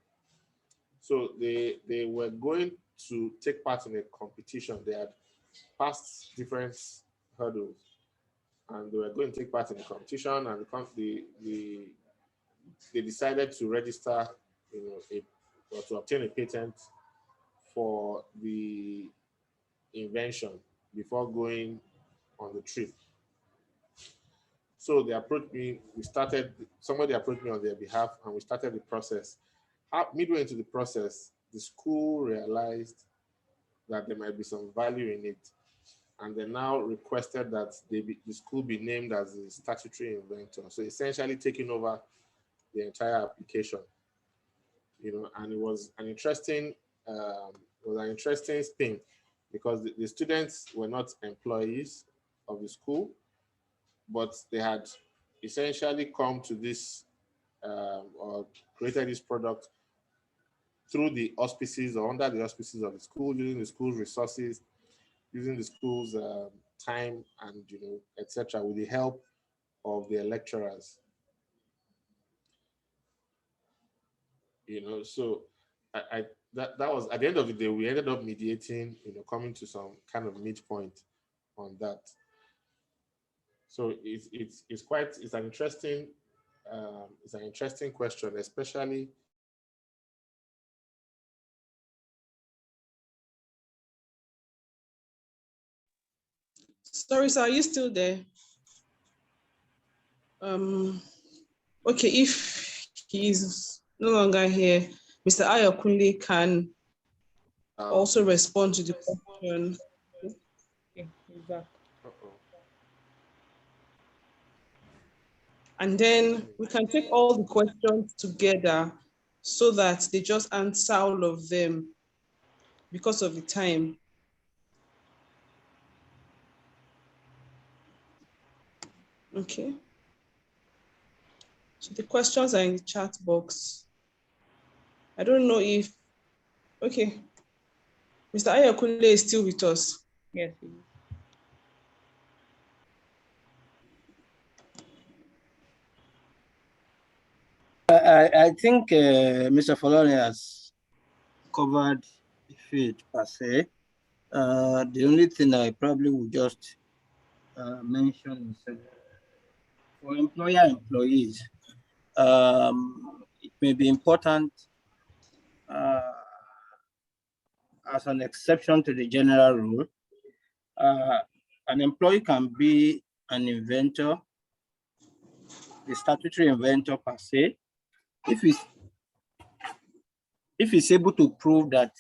So they were going to take part in a competition. They had passed different hurdles, and they were going to take part in the competition, and they decided to register, or to obtain a patent for the invention before going on the trip. So they approached me, somebody approached me on their behalf, and we started the process. Midway into the process, the school realized that there might be some value in it, and they now requested that the school be named as a statutory inventor. So essentially taking over the entire application, and it was an interesting thing, because the students were not employees of the school, but they had essentially come to this or created this product through the auspices or under the auspices of the school, using the school's resources, using the school's time, and etc., with the help of their lecturers. So that was, at the end of the day, we ended up mediating, coming to some kind of midpoint on that. So it's an interesting question, especially Sorry, sir, are you still there? Okay, if he's no longer here, Mr. Ayokunle can also respond to the question. Okay, he's back. And then we can take all the questions together so that they just answer all of them because of the time. Okay. So the questions are in the chat box. I don't know if, okay. Mr. Ayakunle is still with us. Yes. I think Mr. Folani has covered the field per se. The only thing I probably would just mention is for employees, it may be important as an exception to the general rule. An employee can be an inventor, the statutory inventor per se, if he's able to prove that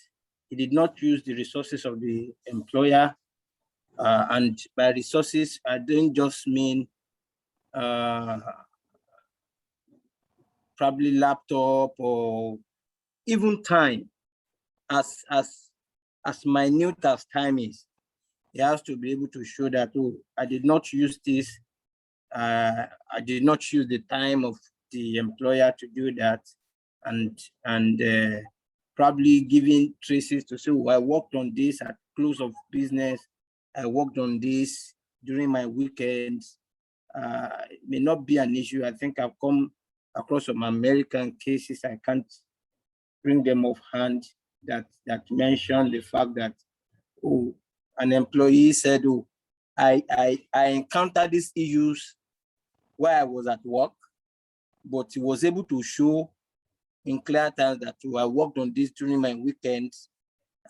he did not use the resources of the employer, and by resources, I don't just mean probably laptop or even time, as minute as time is. He has to be able to show that, oh, I did not use this, I did not use the time of the employer to do that, and probably giving traces to say, oh, I worked on this at close of business, I worked on this during my weekends. It may not be an issue. I think I've come across some American cases, I can't bring them offhand, that mention the fact that, oh, an employee said, oh, I encountered these issues while I was at work, but he was able to show in clear terms that, oh, I worked on this during my weekends,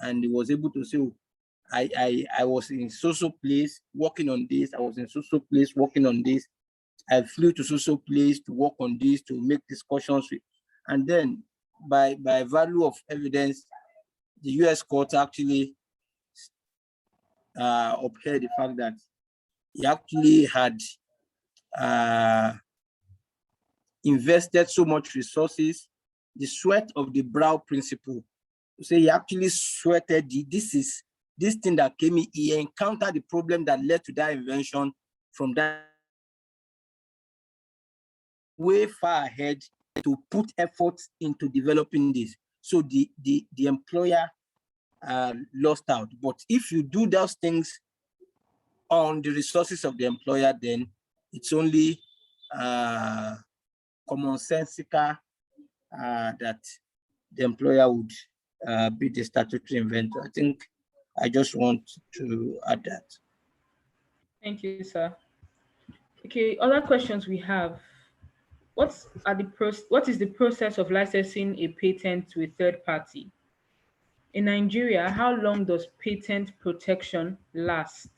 and he was able to say, oh, I was in social place working on this, I was in social place working on this, I flew to social place to work on this, to make discussions with, and then by value of evidence, the US court actually upheld the fact that he actually had invested so much resources, the sweat of the brow principle. So he actually sweated this thing that came in, he encountered the problem that led to that invention from that way far ahead to put efforts into developing this. So the employer lost out. But if you do those things on the resources of the employer, then it's only commonsensical that the employer would be the statutory inventor. I think I just want to add that. Thank you, sir. Okay, other questions we have. What is the process of licensing a patent to a third party? In Nigeria, how long does patent protection last?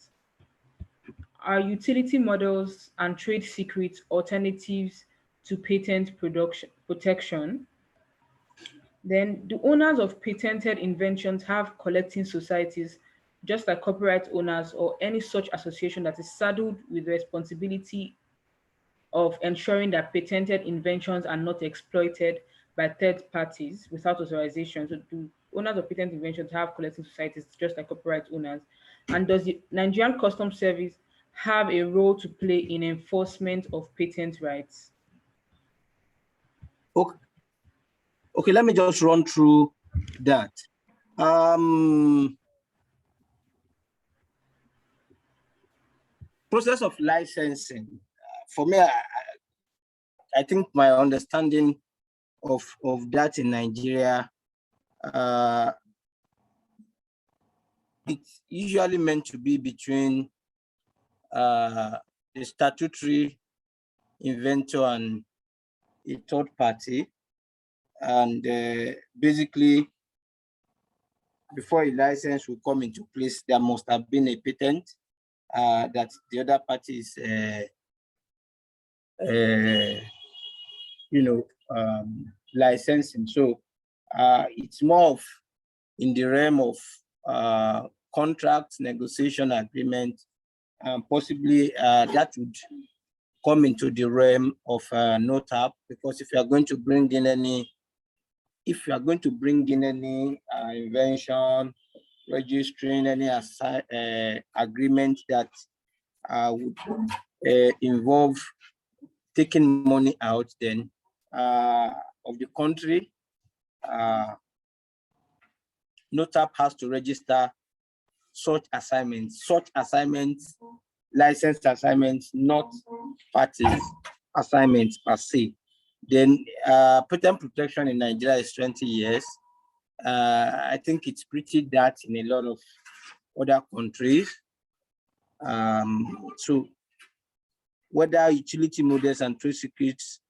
Are utility models and trade secrets alternatives to patent protection? Then, do owners of patented inventions have collecting societies, just like copyright owners or any such association that is saddled with the responsibility of ensuring that patented inventions are not exploited by third parties without authorization? So do owners of patent inventions have collecting societies just like copyright owners? And does the Nigerian Customs Service have a role to play in enforcement of patent rights? Okay, let me just run through that. Process of licensing. For me, I think my understanding of that in Nigeria, it's usually meant to be between the statutory inventor and a third party. And basically, before a license will come into place, there must have been a patent that the other party is, licensing. So it's more of in the realm of contract negotiation agreement, and possibly that would come into the realm of NOTAP, because if you are going to bring in any invention, registering any agreement that would involve taking money out then of the country, NOTAP has to register such assignments, licensed assignments, not parties assignments per se. Then patent protection in Nigeria is 20 years. I think it's pretty that in a lot of other countries. So whether utility models and trade secrets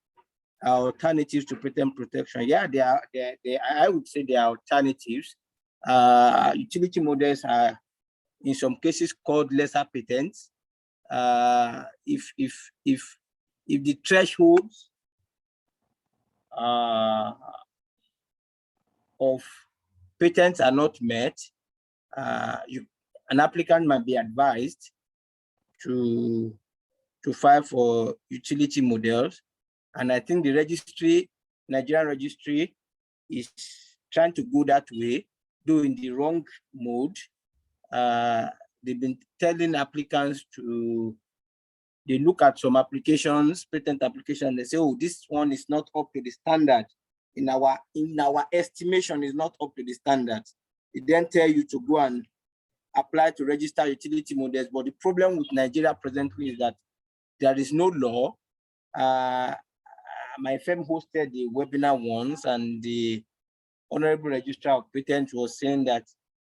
are alternatives to patent protection, yeah, I would say they are alternatives. Utility models are in some cases called lesser patents. If the thresholds of patents are not met, an applicant might be advised to file for utility models. And I think the registry, Nigerian registry, is trying to go that way, though in the wrong mode. They've been telling applicants they look at some applications, patent applications, they say, oh, this one is not up to the standard. In our estimation, is not up to the standard. It then tell you to go and apply to register utility models. But the problem with Nigeria presently is that there is no law. My firm hosted the webinar once, and the Honorable Registrar of Patents was saying that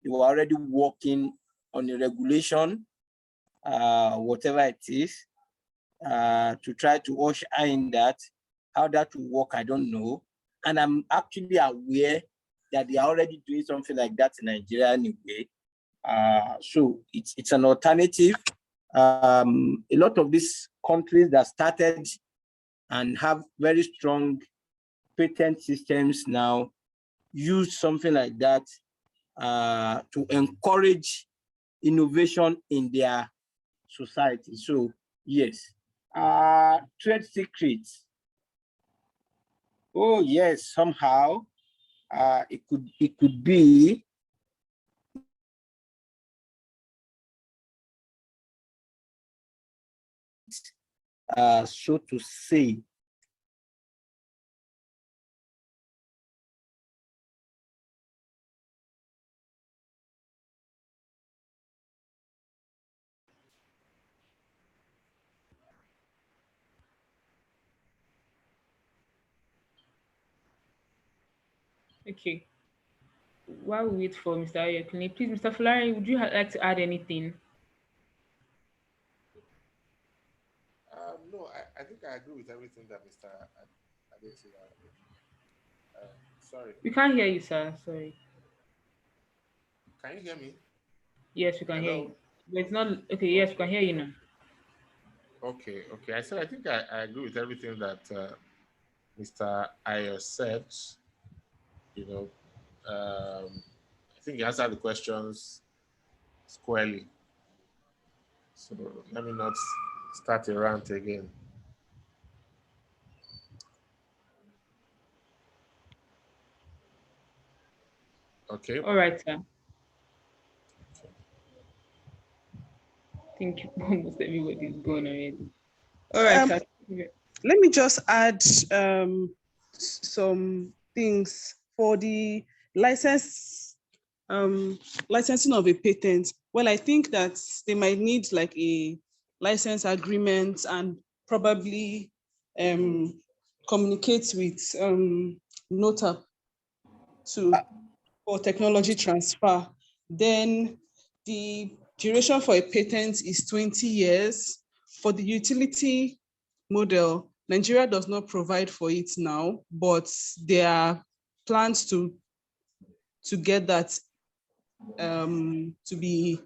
they were already working on a regulation, whatever it is, to try to usher in that. How that will work, I don't know. And I'm actually aware that they are already doing something like that in Nigeria anyway. So it's an alternative. A lot of these countries that started and have very strong patent systems now use something like that to encourage innovation in their society. So yes, trade secrets. Oh yes, somehow it could be so to say. Okay. While we wait for Mr. Ayokune, please, Mr. Fulari, would you like to add anything? No, I think I agree with everything that Mr. Adeti said. Sorry. We can't hear you, sir. Sorry. Can you hear me? Yes, we can hear Hello? you. But it's not okay. Yes, we can hear you now. Okay. I said I think I agree with everything that Mr. Ayo said. You know, I think he answered the questions squarely. So let me not start a rant again. Okay. All right, sir. I think almost everybody's gone already. All right, sir. Let me just add some things for the licensing of a patent. Well, I think that they might need like a license agreement and probably communicate with NOTAP for technology transfer. Then the duration for a patent is 20 years. For the utility model, Nigeria does not provide for it now, but there are plans to get that to be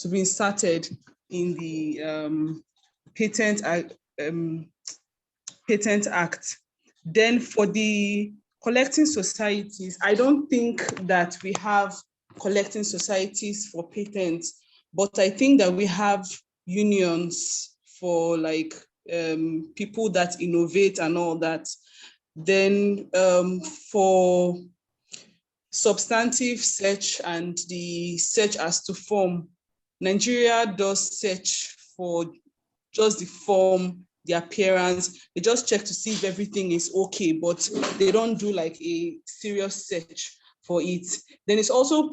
inserted in the Patent Act. Then for the collecting societies, I don't think that we have collecting societies for patents, but I think that we have unions for like people that innovate and all that. Then for substantive search and the search as to form, Nigeria does search for just the form, the appearance. They just check to see if everything is okay, but they don't do like a serious search for it. Then it's also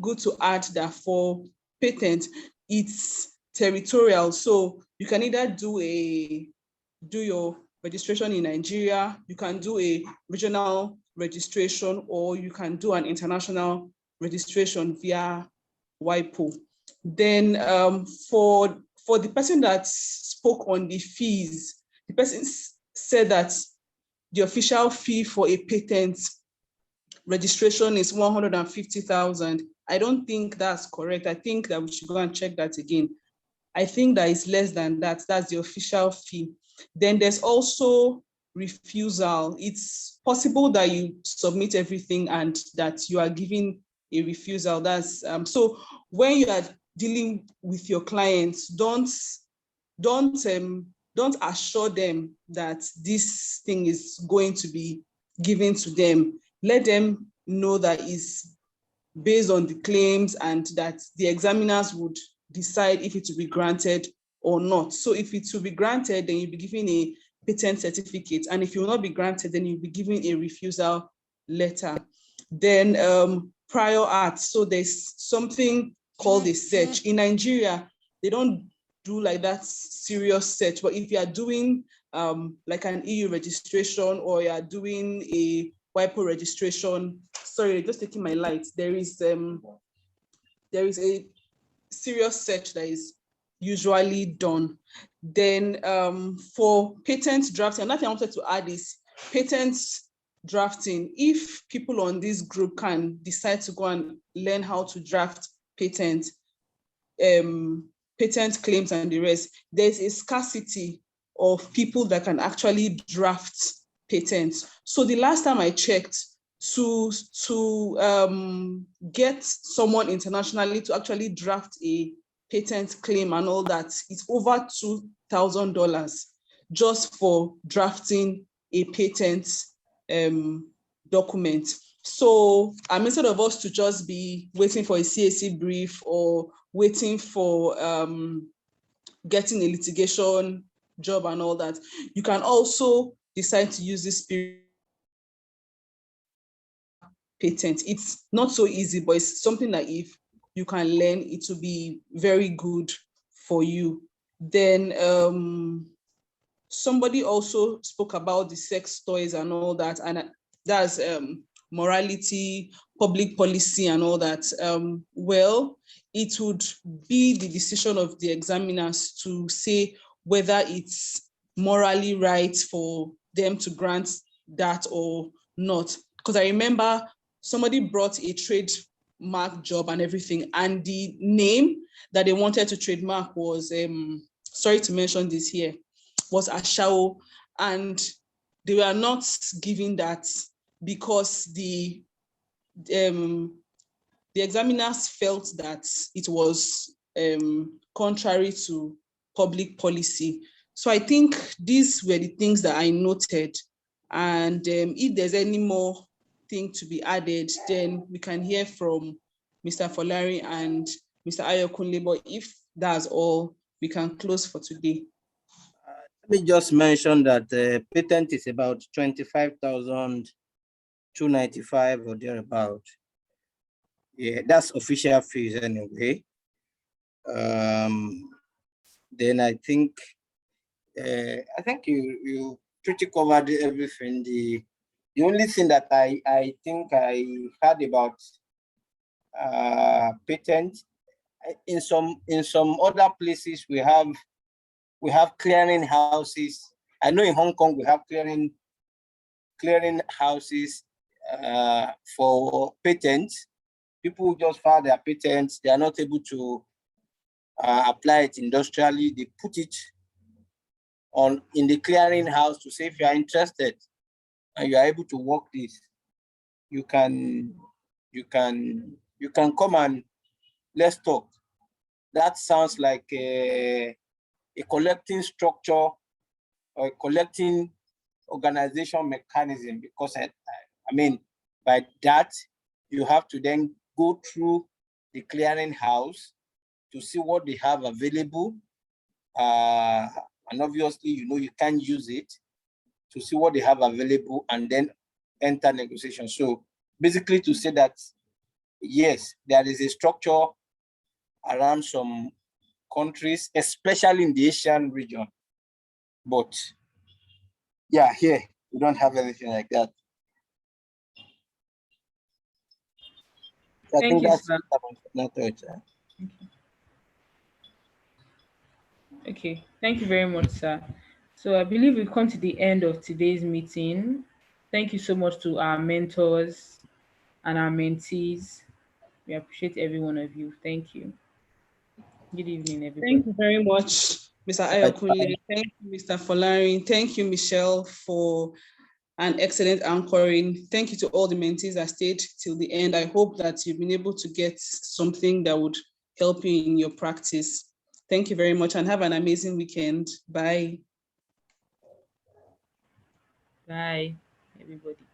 good to add that for patent, it's territorial. So you can either do your registration in Nigeria, you can do a regional registration, or you can do an international registration via JIIPCC. Then for the person that spoke on the fees, the person said that the official fee for a patent registration is 150,000. I don't think that's correct. I think that we should go and check that again. I think that is less than that. That's the official fee. Then there's also refusal. It's possible that you submit everything and that you are given a refusal. That's so when you are dealing with your clients, don't assure them that this thing is going to be given to them. Let them know that it's based on the claims and that the examiners would decide if it will be granted or not. So if it will be granted, then you'll be given a patent certificate. And if you will not be granted, then you'll be given a refusal letter. Then prior art. So there's something called a search. In Nigeria, they don't do like that serious search. But if you are doing like an EU registration, or you are doing a JIIPCC registration, sorry, just taking my lights, there is a serious search that is usually done. Then for patent drafting, another thing I wanted to add is patent drafting. If people on this group can decide to go and learn how to draft patent claims and the rest, there's a scarcity of people that can actually draft patents. So the last time I checked, to get someone internationally to actually draft a patent claim and all that, it's over $2,000 just for drafting a patent document. So instead of us to just be waiting for a CAC brief or waiting for getting a litigation job and all that, you can also decide to use this period patent. It's not so easy, but it's something that if you can learn, it will be very good for you. Then somebody also spoke about the sex toys and all that, and that's morality, public policy and all that. Well, it would be the decision of the examiners to say whether it's morally right for them to grant that or not. Because I remember somebody brought a trademark job and everything, and the name that they wanted to trademark was, sorry to mention this here, was Ashao, and they were not giving that because the examiners felt that it was contrary to public policy. So I think these were the things that I noted, and if there's any more thing to be added, then we can hear from Mr. Folari and Mr. Ayokunle, but if that's all, we can close for today. Let me just mention that the patent is about 25,295 or thereabout. Yeah, that's official fees anyway. Then I think you pretty covered everything. The only thing that I think I heard about patent, in some other places we have clearing houses. I know in Hong Kong we have clearing houses for patents. People just file their patents, they are not able to apply it industrially. They put it in the clearing house to say, if you are interested and you are able to work this, you can come and let's talk. That sounds like a collecting structure or collecting organization mechanism, because I mean, by that, you have to then go through the clearing house to see what they have available. And obviously, you can't use it, to see what they have available and then enter negotiation. So basically to say that, yes, there is a structure around some countries, especially in the Asian region. But yeah, here, we don't have anything like that. I Thank think you, that's sir. Okay, thank you very much, sir. So I believe we've come to the end of today's meeting. Thank you so much to our mentors and our mentees. We appreciate every one of you. Thank you. Good evening, Thank everybody. you very much, Mr. Ayokunle. Thank you, Mr. Folarin. Thank you, Michelle, for an excellent anchoring. Thank you to all the mentees that stayed till the end. I hope that you've been able to get something that would help you in your practice. Thank you very much and have an amazing weekend. Bye. Bye, everybody.